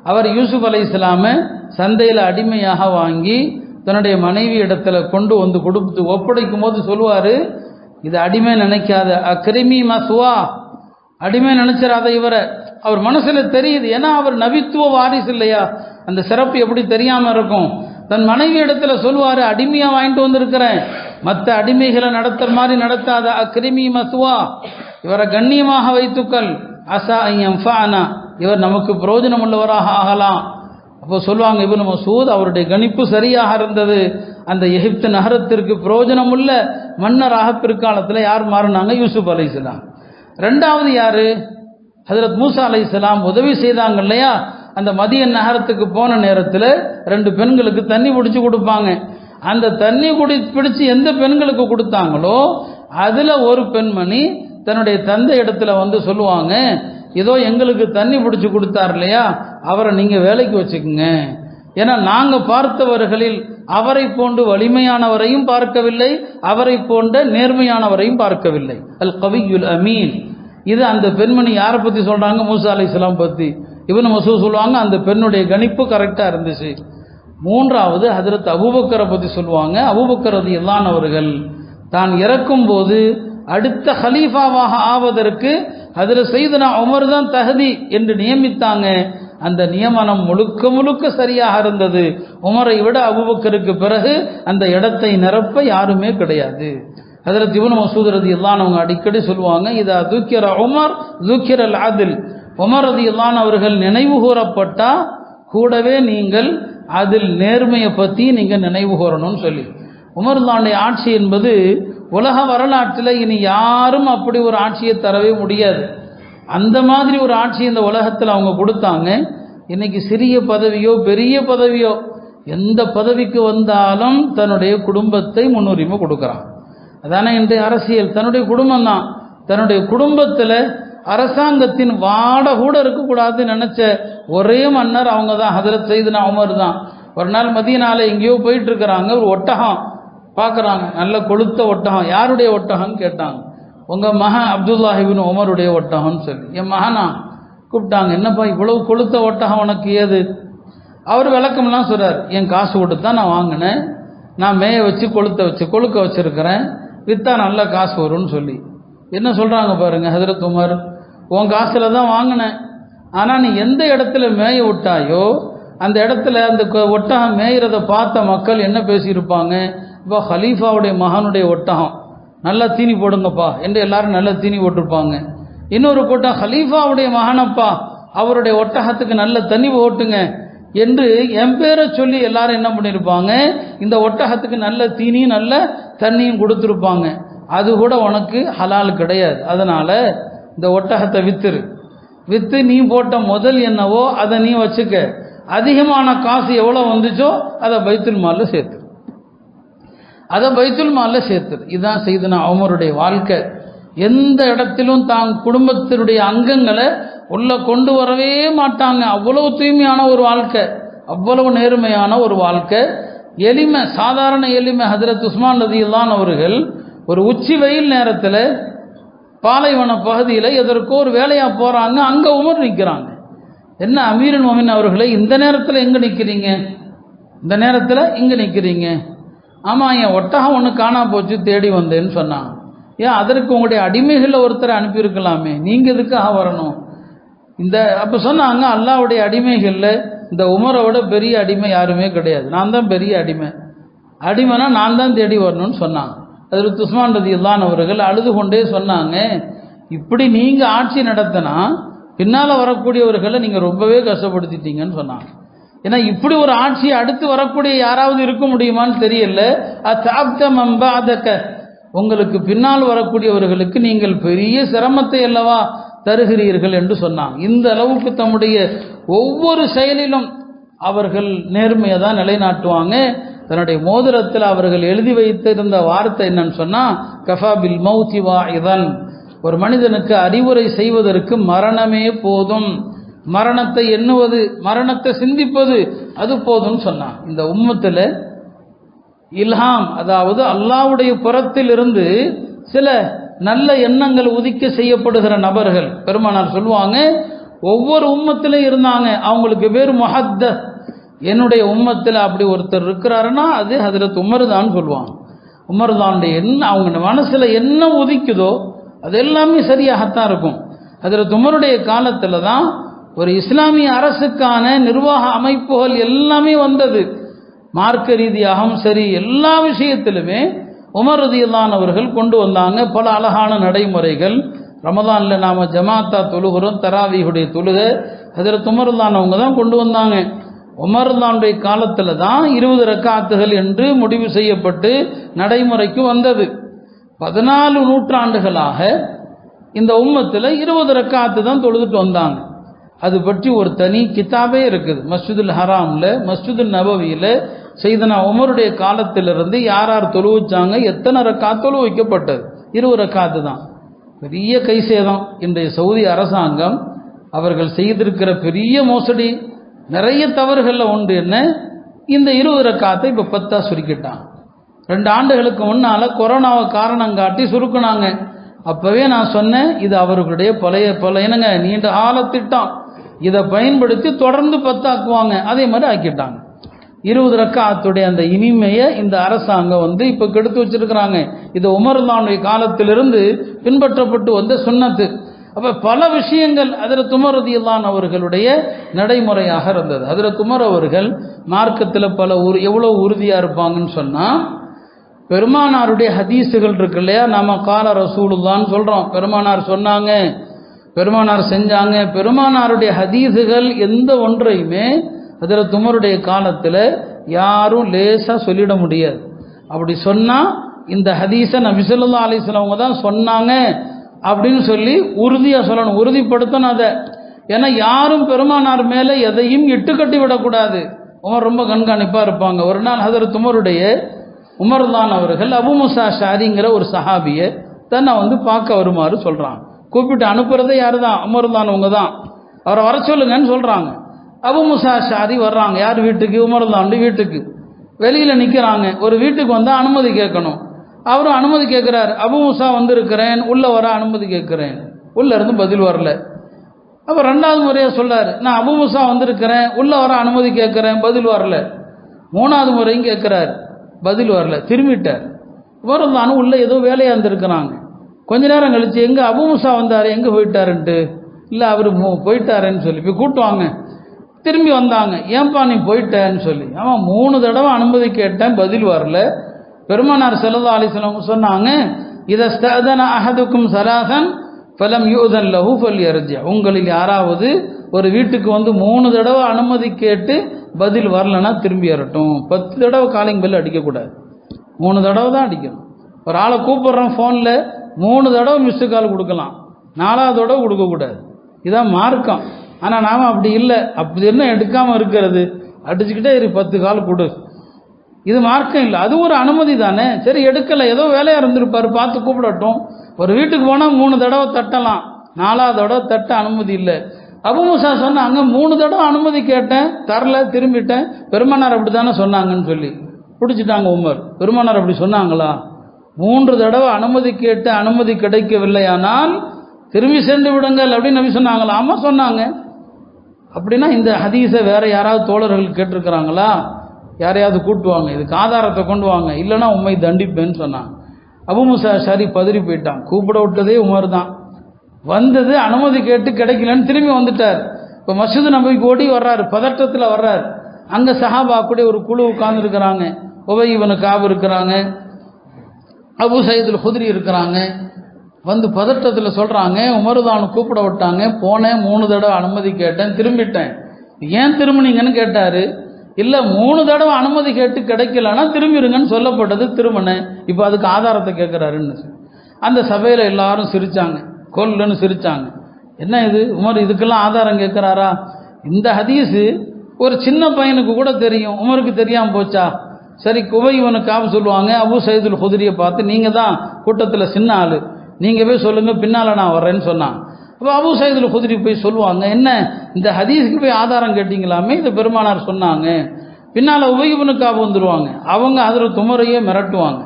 அவர் யூசுப் அலைஹிஸ்ஸலாமை சந்தையில் அடிமையாக வாங்கி தன்னுடைய மனைவி இடத்துல கொண்டு கொடுத்து ஒப்படைக்கும் போது சொல்லுவார், இது அடிமை நினைக்காத, அக்ரிமி மஸ்வா, அடிமை நினைச்சிடாத இவரை. அவர் மனசுல தெரியுது, ஏன்னா அவர் நபித்துவ வாரிசு இல்லையா, அந்த சிறப்பு எப்படி தெரியாம இருக்கும். தன் மனைவி இடத்துல சொல்லுவாரு, அடிமையா வாங்கிட்டு வந்திருக்கிறேன், மற்ற அடிமைகளை நடத்துற மாதிரி நடத்தாத, அக்ரிமி மஸ்வா, இவரை கண்ணியமாக வைத்துக்கள், அசா ஐயம்ஃபானா, இவர் நமக்கு பிரயோஜனம் உள்ளவராக ஆகலாம். அப்போ சொல்லுவாங்க இப்னு மஸ்ஊத், அவருடைய கணிப்பு சரியாக இருந்தது. அந்த எகிப்து நகரத்திற்கு பிரயோஜனம் உள்ள மன்னராக பிற்காலத்தில் யார் மாறினாங்க? யூசுப் அலைஹிஸ்ஸலாம். 2வது யாரு? ஹஜ்ரத் மூசா அலைஹிஸ்ஸலாம் உதவி செய்தாங்க இல்லையா, அந்த மதியன் நகரத்துக்கு போன நேரத்தில் 2 பெண்களுக்கு தண்ணி பிடிச்சி கொடுப்பாங்க. அந்த தண்ணி பிடிச்சி எந்த பெண்களுக்கு கொடுத்தாங்களோ அதில் ஒரு பெண்மணி தன்னுடைய தந்தை இடத்துல சொல்லுவாங்க, ஏதோ எங்களுக்கு தண்ணி பிடிச்சி கொடுத்தார் இல்லையா, அவரை நீங்கள் வேலைக்கு வச்சுக்குங்க. ஏன்னா நாங்கள் பார்த்தவர்களில் அவரை போன்று வலிமையானவரையும் பார்க்கவில்லை, அவரை போன்ற நேர்மையானவரையும் பார்க்கவில்லை. அல் கவியுல் அமீன். இது அந்த பெண்மணி யாரை பற்றி சொல்கிறாங்க? மூசா அலைஹிஸ்ஸலாம் பற்றி. இப்னு மஸ்ஊத் சொல்லுவாங்க, அந்த பெண்ணுடைய கணிப்பு கரெக்டாக இருந்துச்சு. 3வது ஹஜ்ரத் அபூபக்கரை பற்றி சொல்லுவாங்க. அபூபக்கர் ரலியல்லாஹு அன்ஹு அவர்கள் தான் இறக்கும்போது அடுத்த ஹலீஃபாவாக ஆவதற்கு ஹஜ்ரத் சையதுனா உமர் தான் தகுதி என்று நியமித்தாங்க. அந்த நியமனம் முழுக்க முழுக்க சரியாக இருந்தது. உமரை விட அபூபக்கருக்கு பிறகு அந்த இடத்தை நிரப்ப யாருமே கிடையாது. ஹஜ்ரத் இப்னு மஸ்ஊத் ரலியல்லாஹு அன்ஹு அவங்க அடிக்கடி சொல்லுவாங்க, இதா துக்கிர உமர் துக்கிரல் அத்ல், உமர் ரலியல்லாஹு அன்ஹு அவர்கள் நினைவு கூறப்பட்டா கூடவே நீங்கள் அதில் நேர்மையை பற்றி நீங்கள் நினைவு கூறணும்னு சொல்லி. உமர்லானுடைய ஆட்சி என்பது உலக வரலாற்றில் இனி யாரும் அப்படி ஒரு ஆட்சியை தரவே முடியாது. அந்த மாதிரி ஒரு ஆட்சி இந்த உலகத்தில் அவங்க கொடுத்தாங்க. இன்னைக்கு சிறிய பதவியோ பெரிய பதவியோ எந்த பதவிக்கு வந்தாலும் தன்னுடைய குடும்பத்தை முன்னுரிமை கொடுக்குறான். அதானே இன்றைய அரசியல். தன்னுடைய குடும்பம் தான். தன்னுடைய குடும்பத்தில் அரசாங்கத்தின் வாட கூட இருக்கக்கூடாதுன்னு நினச்ச ஒரே மன்னர் அவங்க தான், ஹஜ்ரத் சையதுனா உமர் தான். ஒரு நாள் மதீனால எங்கேயோ போயிட்டு இருக்கிறாங்க, ஒரு ஒட்டகம் பார்க்குறாங்க, நல்ல கொளுத்த ஒட்டகம். யாருடைய ஒட்டகம்னு கேட்டாங்க. உங்கள் மகன் அப்துல்லாஹ் இப்னு உமருடைய ஒட்டகம்னு சொல்லி. என் மகனா கூப்பிட்டாங்க. என்னப்பா இவ்வளவு கொளுத்த ஒட்டகம் உனக்கு ஏது? அவர் விளக்கம்லாம் சொல்கிறார். என் காசு கொடுத்து தான் நான் வாங்கினேன், நான் மேய வச்சு கொளுக்க வச்சுருக்கிறேன், விற்றா நல்ல காசு வரும்னு சொல்லி. என்ன சொல்கிறாங்க பாருங்கள் ஹஜ்ரத் உமர், உன் காசில் தான் வாங்கினேன், ஆனால் நீ எந்த இடத்துல மேய விட்டாயோ அந்த இடத்துல அந்த ஒட்டகம் மேயிறதை பார்த்த மக்கள் என்ன பேசியிருப்பாங்க? இப்போ ஹலீஃபாவுடைய மகனுடைய ஒட்டகம், நல்லா தீனி போடுங்கப்பா என்று எல்லாரும் நல்லா தீனி போட்டிருப்பாங்க. இன்னொரு கூட்டம் ஹலீஃபாவுடைய மகனப்பா, அவருடைய ஒட்டகத்துக்கு நல்ல தண்ணி ஓட்டுங்க என்று என் பேரை சொல்லி எல்லாரும் என்ன பண்ணியிருப்பாங்க, இந்த ஒட்டகத்துக்கு நல்ல தீனியும் நல்ல தண்ணியும் கொடுத்துருப்பாங்க. அது கூட உனக்கு ஹலால் கிடையாது. அதனால இந்த ஒட்டகத்தை விற்று நீ போட்ட முதல் என்னவோ அதை நீ வச்சுக்க, அதிகமான காசு எவ்வளோ வந்துச்சோ அதை பைத்துல் மாலில் சேர்த்துரு. இதுதான் செய்தனா உமருடைய வாழ்க்கை. எந்த இடத்திலும் தான் குடும்பத்தினுடைய அங்கங்களை உள்ள கொண்டு வரவே மாட்டாங்க. அவ்வளவு தூய்மையான ஒரு வாழ்க்கை, அவ்வளவு நேர்மையான ஒரு வாழ்க்கை, எளிமை, சாதாரண எளிமை. ஹஜ்ரத் உஸ்மான் ரலியல்லாஹு அவர்கள் ஒரு உச்சி வெயில் நேரத்தில் பாலைவன பகுதியில் எதற்கோ ஒரு வேலையாக போகிறாங்க. அங்கே உமர் நிற்கிறாங்க. என்ன அமீருல் மோமின் அவர்களே, இந்த நேரத்தில் எங்கே நிற்கிறீங்க? இந்த நேரத்தில் இங்கே நிற்கிறீங்க? ஆமாம், என் ஒட்டகம் ஒன்று காணா போச்சு, தேடி வந்தேன்னு சொன்னாங்க. ஏன் அதற்கு உங்களுடைய அடிமைகளில் ஒருத்தரை அனுப்பியிருக்கலாமே, நீங்கள் எதுக்காக வரணும்? அப்போ சொன்னாங்க, அல்லாஹ்வுடைய அடிமைகளில் இந்த உமரோட பெரிய அடிமை யாருமே கிடையாது, நான் தான் பெரிய அடிமைனா நான் தான் தேடி வரணும்னு சொன்னாங்க. ஹஜ்ரத் உஸ்மான் ரலியல்லாஹு அவர்கள் அழுது கொண்டே சொன்னாங்க, இப்படி நீங்கள் ஆட்சி நடத்தினா பின்னால் வரக்கூடியவர்களை நீங்கள் ரொம்பவே கஷ்டப்படுத்திட்டீங்கன்னு சொன்னாங்க. ஏன்னா இப்படி ஒரு ஆட்சியை அடுத்து வரக்கூடிய யாராவது இருக்க முடியுமான்னு தெரியல. உங்களுக்கு பின்னால் வரக்கூடியவர்களுக்கு நீங்கள் பெரிய சிரமத்தை அல்லவா தருகிறீர்கள் என்று சொன்னாங்க. இந்த அளவுக்கு தம்முடைய ஒவ்வொரு செயலிலும் அவர்கள் நேர்மையை தான் நிலைநாட்டுவாங்க. தன்னுடைய மோதிரத்தில் அவர்கள் எழுதி வைத்திருந்த வார்த்தை என்னன்னு சொன்னா, கஃபா பில் மௌத்தி வாஇதன், ஒரு மனிதனுக்கு அறிவுரை செய்வதற்கு மரணமே போதும், மரணத்தை எண்ணுவது, மரணத்தை சிந்திப்பது அது போதும்னு சொன்னான். இந்த உம்மத்தில் இல்ஹாம், அதாவது அல்லாஹ்வுடைய புறத்தில் இருந்து சில நல்ல எண்ணங்கள் உதிக்க செய்யப்படுகிற நபர்கள் பெருமானார் சொல்லுவாங்க, ஒவ்வொரு உம்மத்திலும் இருந்தாங்க. அவங்களுக்கு பேர் முஹத்தஸ். என்னுடைய உம்மத்தில் அப்படி ஒருத்தர் இருக்கிறாருன்னா அது ஹஜ்ரத் உமர் தான் சொல்லுவாங்க. உமர் தானுடைய என்ன அவங்க மனசில் என்ன உதிக்குதோ அது எல்லாமே சரியாகத்தான் இருக்கும். ஹஜ்ரத் உமருடைய காலத்தில் தான் ஒரு இஸ்லாமிய அரசுக்கான நிர்வாக அமைப்புகள் எல்லாமே வந்தது. மார்க்க ரீதியாகவும் சரி, எல்லா விஷயத்திலுமே உமர் ரலியல்லாஹு அவர்கள் கொண்டு வந்தாங்க பல அழகான நடைமுறைகள். ரமதானில் நாம் ஜமாத்தா தொழுகிறோம், தராவீஹுடைய தொழுகை ஹஜ்ரத் உமர் ரலியல்லாஹு அவங்க தான் கொண்டு வந்தாங்க. உமர் ரலியல்லாஹுடைய காலத்தில் தான் 20 ரக்காத்துகள் என்று முடிவு செய்யப்பட்டு நடைமுறைக்கு வந்தது. 14 நூற்றாண்டுகளாக இந்த உம்மத்தில் 20 ரக்காத்து தான் தொழுதுட்டு வந்தாங்க. அது பற்றி ஒரு தனி கிதாபே இருக்குது. மஸ்ஜிதுல் ஹராமில், மஸ்ஜிதுல் நபவியில் செய்தனா உமருடைய காலத்திலிருந்து யார் யார் தொழு வச்சாங்க, எத்தனை ரக்காத் தொழு வைக்கப்பட்டது, 20 ரக்காத்து தான். பெரிய கைசேதம். இன்றைய சவுதி அரசாங்கம் அவர்கள் செய்திருக்கிற பெரிய மோசடி, நிறைய தவறுகளில் உண்டு. என்ன, இந்த 20 ரக்காத்தை இப்போ 10 சுருக்கிட்டாங்க. 2 ஆண்டுகளுக்கு முன்னால் கொரோனாவை காரணம் காட்டி சுருக்குனாங்க. அப்போவே நான் சொன்னேன், இது அவர்களுடைய பழைய என்னங்க நீண்ட கால திட்டம், இதை பயன்படுத்தி தொடர்ந்து 10 ஆக்குவாங்க. அதே மாதிரி ஆக்கிட்டாங்க. 20 ரக்காத்துடைய அந்த இனிமையை இந்த அரசாங்கம் இப்போ கெடுத்து வச்சிருக்கிறாங்க. இது உமர் ரலியல்லாஹு காலத்திலிருந்து பின்பற்றப்பட்டு வந்த சுன்னத்து. அப்போ பல விஷயங்கள் ஹஜ்ரத் உமர் ரலியல்லாஹு அவர்களுடைய நடைமுறையாக இருந்தது. ஹஜ்ரத் உமர் அவர்கள் மார்க்கத்தில் எவ்வளோ உறுதியாக இருப்பாங்கன்னு சொன்னால், பெருமானாருடைய ஹதீஸுகள் இருக்கு இல்லையா, நம்ம கால ரசூலுல்லான்னு சொல்கிறோம். பெருமானார் சொன்னாங்க, பெருமானார் செஞ்சாங்க. பெருமானாருடைய ஹதீஸுகள் எந்த ஒன்றையுமே ஹஜ்ரத் உமருடைய காலத்தில் யாரும் லேசாக சொல்லிட முடியாது. அப்படி சொன்னால் இந்த ஹதீஸை நபி ஸல்லல்லாஹு அலைஹி வஸல்லம் அவங்க தான் சொன்னாங்க அப்படின்னு சொல்லி உறுதியாக சொல்லணும், உறுதிப்படுத்தணும் அதை. ஏன்னா யாரும் பெருமானார் மேலே எதையும் இட்டுக்கட்டி விடக்கூடாது. உமர் ரொம்ப கண்காணிப்பாக இருப்பாங்க. ஒரு நாள் ஹஜ்ரத் உமர் தான் அவர்கள் அபு முசா ஷாரிங்கிற ஒரு சஹாபியை தன்னை பார்க்க வருமாறு சொல்கிறாங்க. கூப்பிட்டு அனுப்புறதே யார் தான், உமர் தான் அவங்க தான். அவரை வர சொல்லுங்கன்னு சொல்கிறாங்க. அபு முசா ஷாரி வர்றாங்க. யார் வீட்டுக்கு? உமர் தான் வீட்டுக்கு. வெளியில் நிற்கிறாங்க. ஒரு வீட்டுக்கு வந்தால் அனுமதி கேட்கணும். அவரும் அனுமதி கேட்குறாரு. அபு முசா வந்திருக்கிறேன், உள்ளே வர அனுமதி கேட்குறேன். உள்ளே இருந்து பதில் வரல. அப்போ 2வது முறையாக சொல்கிறார், நான் அபு முசா வந்திருக்கிறேன், உள்ளே வர அனுமதி கேட்குறேன், பதில் வரல. 3வது முறையும் கேட்குறாரு, பதில் வரல. திரும்பிட்டார். உமர் உள்ளே ஏதோ வேலையாக இருந்திருக்கிறாங்க. கொஞ்ச நேரம் கழிச்சு, எங்கே அபு முசா வந்தார், எங்கே போயிட்டாருன்ட்டு, இல்லை அவர் போயிட்டாருன்னு சொல்லி போய் கூட்டுவாங்க. திரும்பி வந்தாங்க. ஏன்பா நீ போயிட்டேன்னு சொல்லி. அவன் 3 தடவை அனுமதி கேட்டேன், பதில் வரல. பெருமானார் ஸல்லல்லாஹு அலைஹி வஸல்லம் சொன்னாங்க, இதஸ்தஅதன அஹதுக்கும் ஸலாஸன் ஃபலம் யூதன் லஹு ஃபல்யர்ஜி, உங்களில் யாராவது ஒரு வீட்டுக்கு வந்து 3 தடவை அனுமதி கேட்டு பதில் வரலன்னா திரும்பி வரட்டும். 10 தடவை காலிங் பெல் அடிக்கக்கூடாது, 3 தடவை தான் அடிக்கணும். ஒரு ஆளை கூப்பிட்றோம் ஃபோனில் 3 தடவை மிஸ்டு கால் கொடுக்கலாம், 4வது தடவை கொடுக்கக்கூடாது. இதான் மார்க்கம். ஆனால் நாம் அப்படி இல்லை. அப்படி என்ன எடுக்காமல் இருக்கிறது, அடிச்சுக்கிட்டே 10 கால் கொடு, இது மார்க்கம் இல்லை. அது ஒரு அனுமதி தானே. சரி எடுக்கலை, ஏதோ வேலையாக இருந்திருப்பார், பார்த்து கூப்பிடட்டும். ஒரு வீட்டுக்கு போனால் 3 தடவை தட்டலாம், 4வது தடவை தட்ட அனுமதி இல்லை. அபு மூசா சொன்னாங்க 3 தடவை அனுமதி கேட்டேன், தரல, திரும்பிட்டேன். பெருமானார் அப்படி தானே சொன்னாங்கன்னு சொல்லி பிடிச்சிட்டாங்க உமர். பெருமானார் அப்படி சொன்னாங்களா? 3 தடவை அனுமதி கேட்டு அனுமதி கிடைக்கவில்லையானால் திரும்பி சென்று விடுங்கள் அப்படின்னு நபி சொன்னாங்களா? ஆமாம் சொன்னாங்க. அப்படின்னா இந்த ஹதீஸை வேற யாராவது தோழர்கள் கேட்டிருக்கிறாங்களா? யாரையாவது கூட்டுவாங்க, இதுக்கு ஆதாரத்தை கொண்டு வாங்க, இல்லைன்னா உண்மை தண்டிப்பேன்னு சொன்னாங்க. அபு மூசா அஷ்அரி பதறி போயிட்டான். கூப்பிட விட்டதே உமர் தான், வந்தது அனுமதி கேட்டு கிடைக்கலன்னு திரும்பி வந்துட்டார். இப்போ மஸ்ஜித் நபவிக்கு ஓடி வர்றாரு, பதற்றத்தில் வர்றார். அங்கே சஹாபா கூட ஒரு குழு உட்கார்ந்துருக்கிறாங்க. உபய் இப்னு கஅப் இருக்கிறாங்க, அபு சயீதுல் குத்ரி இருக்கிறாங்க. வந்து பதற்றத்தில் சொல்கிறாங்க, உமர் தான் கூப்பிட விட்டாங்க, போனேன், 3 தடவை அனுமதி கேட்டேன், திரும்பிட்டேன். ஏன் திரும்பினீங்கன்னு கேட்டார். இல்லை 3 தடவை அனுமதி கேட்டு கிடைக்கலன்னா திரும்பிடுங்கன்னு சொல்லப்பட்டது, திரும்பினேன். இப்போ அதுக்கு ஆதாரத்தை கேட்குறாருன்னு. அந்த சபையில் எல்லாரும் சிரித்தாங்க, கொல்லுன்னு சிரித்தாங்க. என்ன இது உமர் இதுக்கெல்லாம் ஆதாரம் கேட்குறாரா? இந்த ஹதீஸு ஒரு சின்ன பையனுக்கு கூட தெரியும், உமருக்கு தெரியாமல் போச்சா? சரி, உபய் இப்னு கஅப் சொல்லுவாங்க, அபு சயீதுல் குத்ரியை பார்த்து நீங்கள் தான் கூட்டத்தில் சின்ன ஆள், நீங்கள் போய் சொல்லுங்கள், பின்னால் நான் வர்றேன்னு சொன்னாங்க. அப்போ அபு சயீதுல் குத்ரி போய் சொல்லுவாங்க, என்ன இந்த ஹதீஸுக்கு போய் ஆதாரம் கேட்டிங்களாமே, இது பெருமானார் சொன்னாங்க. பின்னால் உபய் இப்னு கஅப் வந்துடுவாங்க, அவங்க ஹஜ்ரத் உமரையே மிரட்டுவாங்க.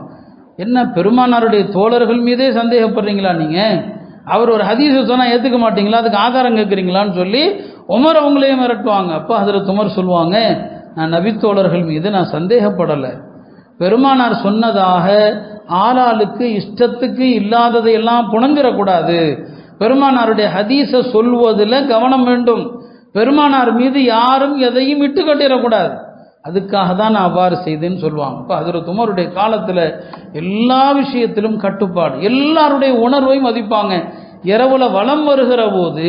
என்ன பெருமானாருடைய தோழர்கள் மீதே சந்தேகப்படுறீங்களா நீங்கள்? அவர் ஒரு ஹதீஸை சொன்னால் ஏற்றுக்க மாட்டீங்களா, அதுக்கு ஆதாரம் கேட்குறீங்களான்னு சொல்லி உமர் அவங்களையே மிரட்டுவாங்க. அப்போ ஹஜ்ரத் உமர் சொல்லுவாங்க, நான் நபித்தோழர்கள் மீது நான் சந்தேகப்படலை, பெருமானார் சொன்னதாக ஆளாளுக்கு இஷ்டத்துக்கு இல்லாததையெல்லாம் புணஞ்சிடக்கூடாது, பெருமானாருடைய ஹதீஸை சொல்வதில் கவனம் வேண்டும், பெருமானார் மீது யாரும் எதையும் இட்டு கட்டிடக்கூடாது, அதுக்காக தான் நான் அவ்வாறு செய்தேன்னு சொல்லுவாங்க. இப்போ ஹஜ்ரத் உமருடைய காலத்தில் எல்லா விஷயத்திலும் கட்டுப்பாடு, எல்லாருடைய உணர்வை மதிப்பாங்க. இரவுல வலம் வருகிற போது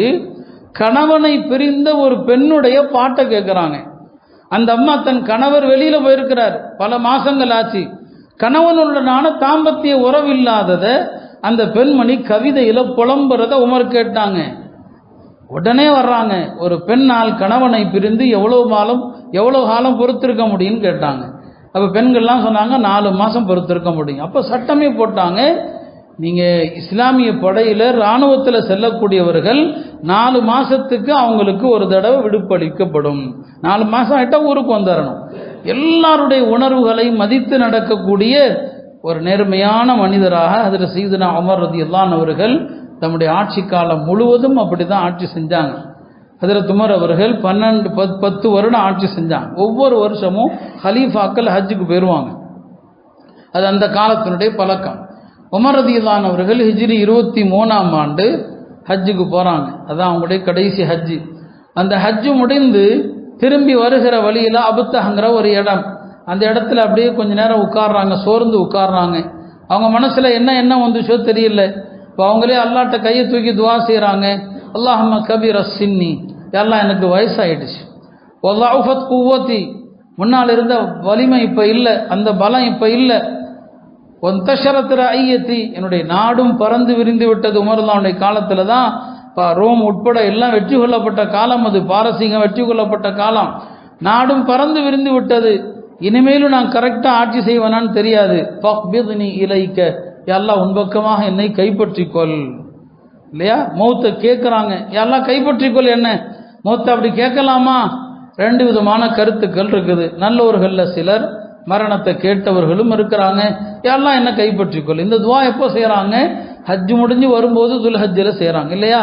கணவனை பிரிந்த ஒரு பெண்ணுடைய பாட்டை கேட்குறாங்க. அந்த அம்மா தன் கணவர் வெளியில் போயிருக்கிறார், பல மாசங்கள் ஆச்சு, கணவனுடனான தாம்பத்திய உறவில்லாதத அந்த பெண்மணி கவிதையில் புலம்புறத உமர் கேட்டாங்க. உடனே வர்றாங்க, ஒரு பெண்ணால் கணவனை பிரிந்து எவ்வளோ காலம் பொறுத்திருக்க முடியும்னு கேட்டாங்க. அப்போ பெண்கள்லாம் சொன்னாங்க 4 மாதம் பொறுத்திருக்க முடியும். அப்போ சட்டமே போட்டாங்க, நீங்கள் இஸ்லாமிய படையில் இராணுவத்தில் செல்லக்கூடியவர்கள் 4 மாதத்துக்கு அவங்களுக்கு ஒரு தடவை விடுப்பளிக்கப்படும், 4 மாதம் ஆகிட்டால் ஊருக்கு வந்துடணும். எல்லாருடைய உணர்வுகளை மதித்து நடக்கக்கூடிய ஒரு நேர்மையான மனிதராக ஹஜ்ரத் சய்யிதுனா உமர் ரலியல்லாஹு அன்ஹு அவர்கள் தம்முடைய ஆட்சி காலம் முழுவதும் அப்படி தான் ஆட்சி செஞ்சாங்க. ஹஜ்ரத் உமர் அவர்கள் 10 வருடம் ஆட்சி செஞ்சாங்க. ஒவ்வொரு வருஷமும் ஹலீஃபாக்கள் ஹஜ்ஜுக்கு போயிடுவாங்க, அது அந்த காலத்தினுடைய பழக்கம். உமர் ரலியல்லாஹு அன்ஹு அவர்கள் ஹிஜ்ரி 23ஆம் ஆண்டு ஹஜ்ஜுக்கு போகிறாங்க, அதுதான் அவங்களுடைய கடைசி ஹஜ்ஜு. அந்த ஹஜ்ஜு முடிந்து திரும்பி வருகிற வழியில் அபுத்தஹங்கிற ஒரு இடம், அந்த இடத்துல அப்படியே கொஞ்ச நேரம் உட்கார்றாங்க, சோர்ந்து உட்கார்றாங்க. அவங்க மனசில் என்ன வந்துச்சோ தெரியல. இப்போ அவங்களே அல்லாட்ட கையை தூக்கி துவா செய்கிறாங்க, அல்லாஹும்ம கபீர சின்னி, எல்லாம் எனக்கு வயசாயிடுச்சு, வல்லாஃபத் குவத்தி, முன்னால் இருந்த வலிமை இப்போ இல்லை, அந்த பலம் இப்போ இல்லை, ஒந்தஷரத்திர ஐயத்தி, என்னுடைய நாடும் பறந்து விரிந்து விட்டது. உமர்லாவுடைய காலத்தில் தான் ரோம் உட்பட எல்லாம் வெற்றி கொள்ளப்பட்ட காலம், அது பாரசீகம் வெற்றி கொள்ளப்பட்ட காலம், நாடும் பறந்து விரிந்து விட்டது, இனிமேலும் நான் கரெக்டாக ஆட்சி செய்வேனான்னு தெரியாது. ஃபக்பித்னி இலைக்க, எல்லாம் உன் பக்கமாக என்னை கைப்பற்றிக்கொள். இல்லையா, மௌத்தை கேட்குறாங்க, எல்லாம் கைப்பற்றிக்கொள். என்ன மௌத்தை அப்படி கேட்கலாமா? 2 விதமான கருத்துக்கள் இருக்குது. நல்லவர்களில் சிலர், மரணத்தை கேட்டவர்களும் இருக்கிறாங்க. எல்லாம் என்ன கைப்பற்றிக்கொள். இந்த துவா எப்போ செய்கிறாங்க? ஹஜ்ஜு முடிஞ்சு வரும்போது துல்ஹஜ்ஜில் செய்கிறாங்க. இல்லையா,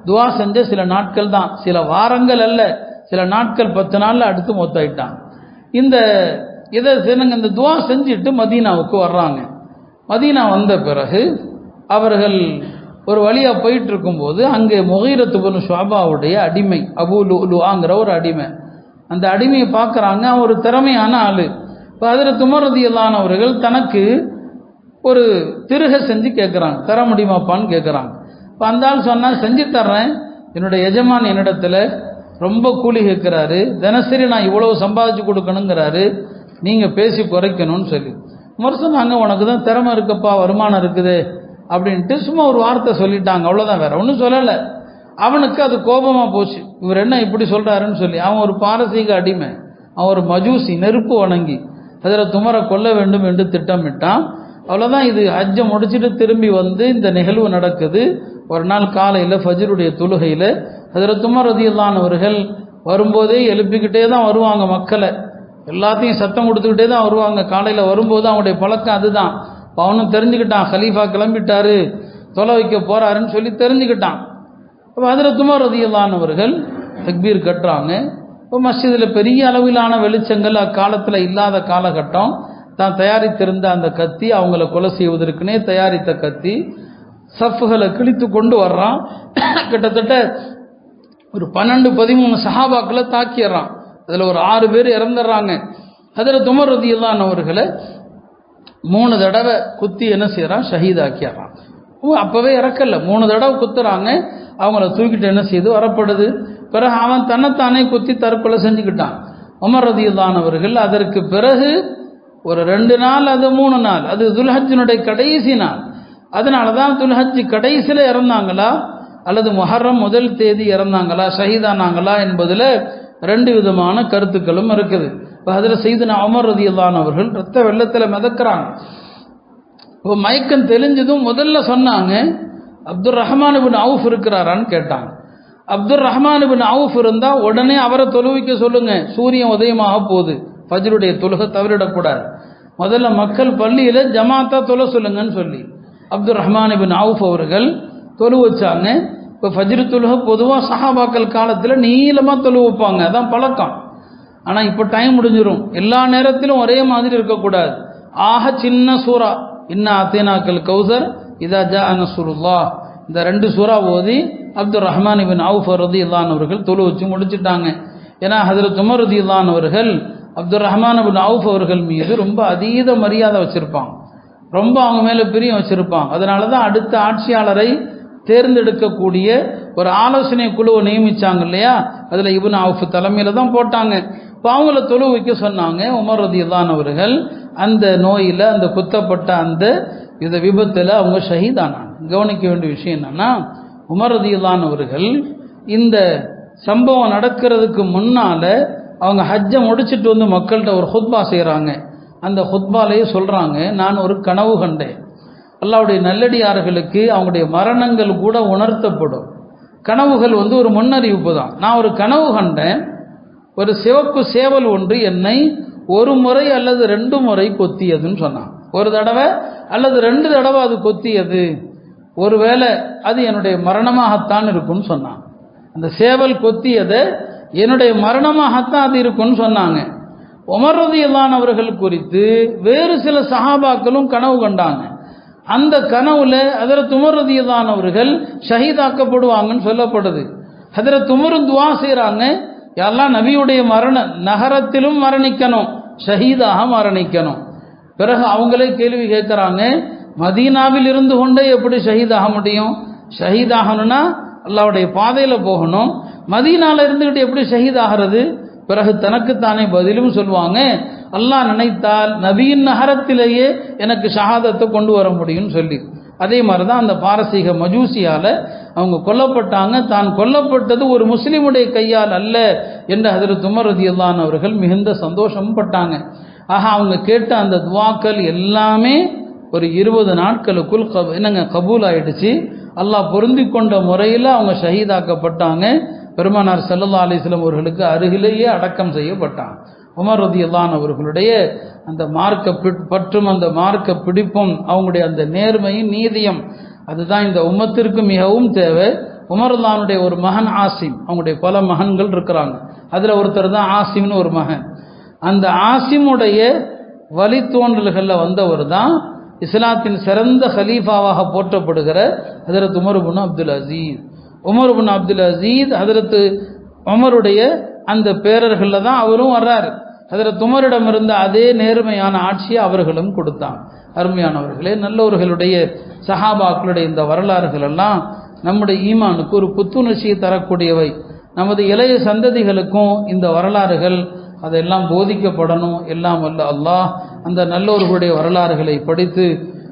துவா செஞ்ச சில நாட்கள் தான், சில வாரங்கள் அல்ல, சில நாட்கள், 10 நாளில் அடுத்து மௌத்தாயிட்டாங்க. இந்த துவா செஞ்சுட்டு மதீனாவுக்கு வர்றாங்க. மதீனா வந்த பிறகு அவர்கள் ஒரு வழியாக போயிட்டு இருக்கும்போது அங்கே முகீரத் இப்னு ஷுஅபாவுடைய அடிமை அபூ லுஆங்கிற ஒரு அடிமை, அந்த அடிமையை பார்க்குறாங்க. அவன் ஒரு திறமையான ஆள். இப்போ ஹஜ்ரத் உமர் ரலியல்லாஹு அன்ஹு அவர்கள் தனக்கு ஒரு திருகை செஞ்சு கேட்குறாங்க, தர முடியுமாப்பான்னு கேட்குறாங்க. இப்போ அந்த ஆள் சொன்னால் செஞ்சு தர்றேன், என்னுடைய எஜமான் என்னிடத்துல ரொம்ப கூலி கேட்குறாரு, தினசரி நான் இவ்வளவு சம்பாதிச்சு கொடுக்கணுங்கிறாரு, நீங்கள் பேசி குறைக்கணும்னு சொல்லி. உமர் சொன்னாங்க, உனக்கு தான் திறமை இருக்கப்பா, வருமானம் இருக்குது அப்படின்ட்டு சும்மா ஒரு வார்த்தை சொல்லிட்டாங்க, அவ்வளோதான், வேற ஒன்றும் சொல்லலை. அவனுக்கு அது கோபமாக போச்சு, இவர் என்ன இப்படி சொல்கிறாருன்னு சொல்லி. அவன் ஒரு பாரசீக அடிமை, அவன் ஒரு மஜூசி, நெருப்பு வணங்கி ஹஜ்ரத் உமரை கொல்ல வேண்டும் என்று திட்டமிட்டான். அவ்வளோதான். இது ஹஜ்ஜை முடிச்சுட்டு திரும்பி வந்து இந்த நிகழ்வு நடக்குது. ஒரு நாள் காலையில் ஃபஜ்ருடைய தொழுகையில் ஹஜ்ரத் உமர் ரலியல்லாஹு அன்ஹு அவர்கள் வரும்போதே எழுப்பிக்கிட்டே தான் வருவாங்க, மக்களை எல்லாத்தையும் சத்தம் கொடுத்துக்கிட்டே தான் வருவாங்க. காலையில் வரும்போது அவனுடைய பழக்கம் அதுதான். அவனும் தெரிஞ்சுக்கிட்டான், ஹலீஃபா கிளம்பிட்டாரு, தொலை வைக்க போறாருன்னு சொல்லி தெரிஞ்சுக்கிட்டான். இப்போ ஹஜ்ரத் உமர் ரலியல்லாஹு அன்ஹு அவர்கள் தக்பீர் கட்டுறாங்க. இப்போ மஸ்ஜிதில் பெரிய அளவிலான வெளிச்சங்கள் அக்காலத்தில் இல்லாத காலகட்டம். தான் தயாரித்திருந்த அந்த கத்தி, அவங்கள கொலை செய்வதற்குனே தயாரித்த கத்தி, சஃப்களை கிழித்து கொண்டு வர்றான். கிட்டத்தட்ட ஒரு 12-13 சஹாபாக்களை தாக்கிடுறான். அதில் ஒரு 6 பேர் இறந்துடுறாங்க. ஹஜ்ரத் உமர் ரலியல்லாஹு அன்ஹு அவர்களை 3 தடவை குத்தி என்ன செய்யறான், ஷஹீதாக்கிடுறான். அப்பவே இறக்கல, 3 தடவை குத்துறாங்க. அவங்கள தூக்கிட்டு என்ன செய்து வரப்படுது. பிறகு அவன் தன்னைத்தானே குத்தி தற்கொலை செஞ்சுக்கிட்டான். உமர் ரலியல்லாஹு அன்ஹு அவர்கள் அதற்கு பிறகு ஒரு 2 நாள், அது 3 நாள், அது துல்ஹஜ்ஜினுடைய கடைசி நாள். அதனால தான் துல்ஹஜ் கடைசியில் இறந்தாங்களா அல்லது முஹர்ரம் முதல் தேதி இறந்தாங்களா, ஷஹீதானாங்களா என்பதில் 2 விதமான கருத்துக்களும் இருக்குது. இப்போ அதில் சையதுனா உமர் ரலியல்லாஹு அன்ஹு அவர்கள் ரத்த வெள்ளத்தில் மிதக்கிறாங்க. இப்போ மயக்கம் தெளிஞ்சதும் முதல்ல சொன்னாங்க, அப்துல் ரஹ்மான் இப்னு அவுஃப் இருக்கிறாரான்னு கேட்டாங்க. அப்துல் ரஹ்மான் இப்னு அவுஃப் இருந்தால் உடனே அவரை தொழுவிக்க சொல்லுங்க, சூரியன் உதயமாக போகுது, ஃபஜ்ருடைய தொழுகை தவறிடக்கூடாது, முதல்ல மக்கள் பள்ளியில் ஜமாத்தா தொலை சொல்லுங்கன்னு சொல்லி அப்துல் ரஹ்மான் இப்னு அவுஃப் அவர்கள் தொழு வச்சாங்க. இப்போ ஃபஜ்ரு தொழுகை பொதுவாக சஹாபாக்கள் காலத்தில் நீளமாக தொழு வைப்பாங்க, அதான் பழக்கம். ஆனால் இப்போ டைம் முடிஞ்சிடும், எல்லா நேரத்திலும் ஒரே மாதிரி இருக்கக்கூடாது. ஆக சின்ன சூறா இன்னா அத்தீனாக்கல் கௌசர் இதா ஜா நஸ்ருல்லாஹ், இந்த 2 சூறா ஓதி அப்துல் ரஹ்மான் இப்னு அவுஃப் ரலியல்லாஹு அன்ஹு அவர்கள் தொழு வச்சு முடிச்சுட்டாங்க. ஏன்னா ஹஜ்ரத் உமர் ரலியல்லாஹு அன்ஹு அவர்கள் அப்துல் ரஹ்மான் இப்னு அவுஃப் அவர்கள் மீது ரொம்ப அதீத மரியாதை வச்சிருப்பாங்க, ரொம்ப அவங்க மேலே பிரியம் வச்சிருப்பாங்க. அதனால தான் அடுத்த ஆட்சியாளரை தேர்ந்தெடுக்கக்கூடிய ஒரு ஆலோசனை குழுவை நியமிச்சாங்க இல்லையா, அதில் இப்னு அவுஃப் தலைமையில் தான் போட்டாங்க. இப்போ அவங்கள தொழு வைக்க சொன்னாங்க. உமர் ரலியல்லாஹு அன்ஹு அவர்கள் அந்த நோயில், அந்த குத்தப்பட்ட அந்த இந்த விபத்தில் அவங்க ஷஹீதானாங்க. கவனிக்க வேண்டிய விஷயம் என்னன்னா, உமர் ரலியல்லாஹு அன்ஹு அவர்கள் இந்த சம்பவம் நடக்கிறதுக்கு முன்னால் அவங்க ஹஜ்ஜை முடிச்சுட்டு வந்து மக்கள்கிட்ட ஒரு ஹுத்பா செய்கிறாங்க. அந்த ஹுத்பாலேயே சொல்கிறாங்க, நான் ஒரு கனவு கண்டேன். அல்லாஹ்வுடைய நல்லடியார்களுக்கு அவங்களுடைய மரணங்கள் கூட உணர்த்தப்படும். கனவுகள் ஒரு முன்னறிவிப்பு தான். நான் ஒரு கனவு கண்டேன், ஒரு சிவப்பு சேவல் ஒன்று என்னை 1 முறை அல்லது 2 முறை கொத்தியதுன்னு சொன்னான். 1 தடவை அல்லது 2 தடவை அது கொத்தியது, ஒருவேளை அது என்னுடைய மரணமாகத்தான் இருக்கும்னு சொன்னான். அந்த சேவல் கொத்தியது என்னுடைய மரணமாகத்தான் அது இருக்கும்னு சொன்னாங்க. உமர் ரலியல்லாஹு அன்ஹு அவர்கள் குறித்து வேறு சில சஹாபாக்களும் கனவு கண்டாங்க. அந்த கனவுல ஹஜ்ரத் உமர் ரலியல்லாஹு அன்ஹு அவர்கள் ஷஹீதாக்கப்படுவாங்கன்னு சொல்லப்படுது. ஹஜ்ரத் உமர் துஆ செய்கிறாங்க, யா அல்லாஹ் நபியுடைய நகரத்திலும் மரணிக்கணும், ஷஹீதாக மரணிக்கணும். பிறகு அவங்களே கேள்வி கேட்குறாங்க, மதீனாவில் இருந்து கொண்டே எப்படி ஷஹீதாக முடியும்? ஷஹீதாகணும்னா அல்லாஹ்வுடைய பாதையில் போகணும், மதீனாவில் இருந்துக்கிட்டு எப்படி ஷஹீதாகிறது? பிறகு தனக்குத்தானே பதிலும் சொல்லுவாங்க, அல்லாஹ் நினைத்தால் நபியின் நகரத்திலேயே எனக்கு ஷஹாதத்தை கொண்டு வர முடியும்னு சொல்லி. அதே மாதிரி தான் அந்த பாரசீக மஜூசியால் அவங்க கொல்லப்பட்டாங்க. தான் கொல்லப்பட்டது ஒரு முஸ்லீமுடைய கையால் அல்ல என்று ஹஜ்ரத் உமர் ரலியல்லாஹு அன்ஹு அவர்கள் மிகுந்த சந்தோஷம் பட்டாங்க. ஆக அவங்க கேட்ட அந்த துவாக்கள் எல்லாமே ஒரு 20 நாட்களுக்குள் கபூல் ஆயிடுச்சு. அல்லாஹ் பொருந்தி கொண்ட முறையில் அவங்க ஷஹீதாக்கப்பட்டாங்க. பெருமானார் ஸல்லல்லாஹு அலைஹி வஸல்லம் அவர்களுக்கு அருகிலேயே அடக்கம் செய்யப்பட்டாங்க. உமர் ரலியல்லாஹு அன்ஹு அவர்களுடைய அந்த மார்க்க பற்றும் அந்த மார்க்க பிடிப்பும் அவங்களுடைய அந்த நேர்மையும் நீதியும் அதுதான் இந்த உம்மத்திற்கு மிகவும் தேவை. உமர் ரலியல்லாஹுடைய ஒரு மகன் ஆசிம், அவங்களுடைய பல மகன்கள் இருக்கிறாங்க, அதில் ஒருத்தர் தான் ஆசிம்னு ஒரு மகன். அந்த ஆசிமுடைய வழித்தோன்றல்களில் வந்தவர் தான் இஸ்லாத்தின் சிறந்த ஹலீஃபாவாக போற்றப்படுகிற ஹஜ்ரத் Umar ibn Abdul Azeez. Umar ibn Abdul Azeez ஹஜ்ரத் உமருடைய அந்த பேரர்களில் தான் அவரும் வர்றாரு. ஹஜ்ரத் உமரிடம் இருந்த அதே நேர்மையான ஆட்சியை அவர்களும் கொடுத்தாங்க. அருமையானவர்களே, நல்லவர்களுடைய சஹாபாக்களுடைய இந்த வரலாறுகள் எல்லாம் நம்முடைய ஈமானுக்கு ஒரு புத்துணர்ச்சியை தரக்கூடியவை. நமது இளைய சந்ததிகளுக்கும் இந்த வரலாறுகள் அதெல்லாம் போதிக்கப்படணும். எல்லாம் வல்ல அல்லாஹ் அந்த நல்லோர்களுடைய வரலாறுகளை படித்து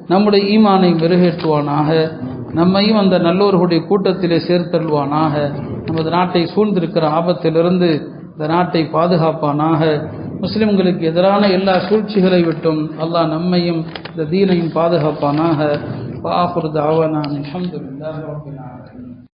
நம்முடைய ஈமானை மெருகேற்றுவானாக. நம்மையும் அந்த நல்லோர்களுடைய கூட்டத்திலே சேர்த்தல்வானாக. நமது நாட்டை சூழ்ந்திருக்கிற ஆபத்திலிருந்து இந்த நாட்டை பாதுகாப்பானாக. முஸ்லிம்களுக்கு எதிரான எல்லா சூழ்ச்சிகளை விட்டும் அல்லாஹ் நம்மையும் இந்த தீனையும் பாதுகாப்பானாக. வஆகிரு தஅவானா அல்ஹம்துலில்லாஹி ரப்பில் ஆலமீன்.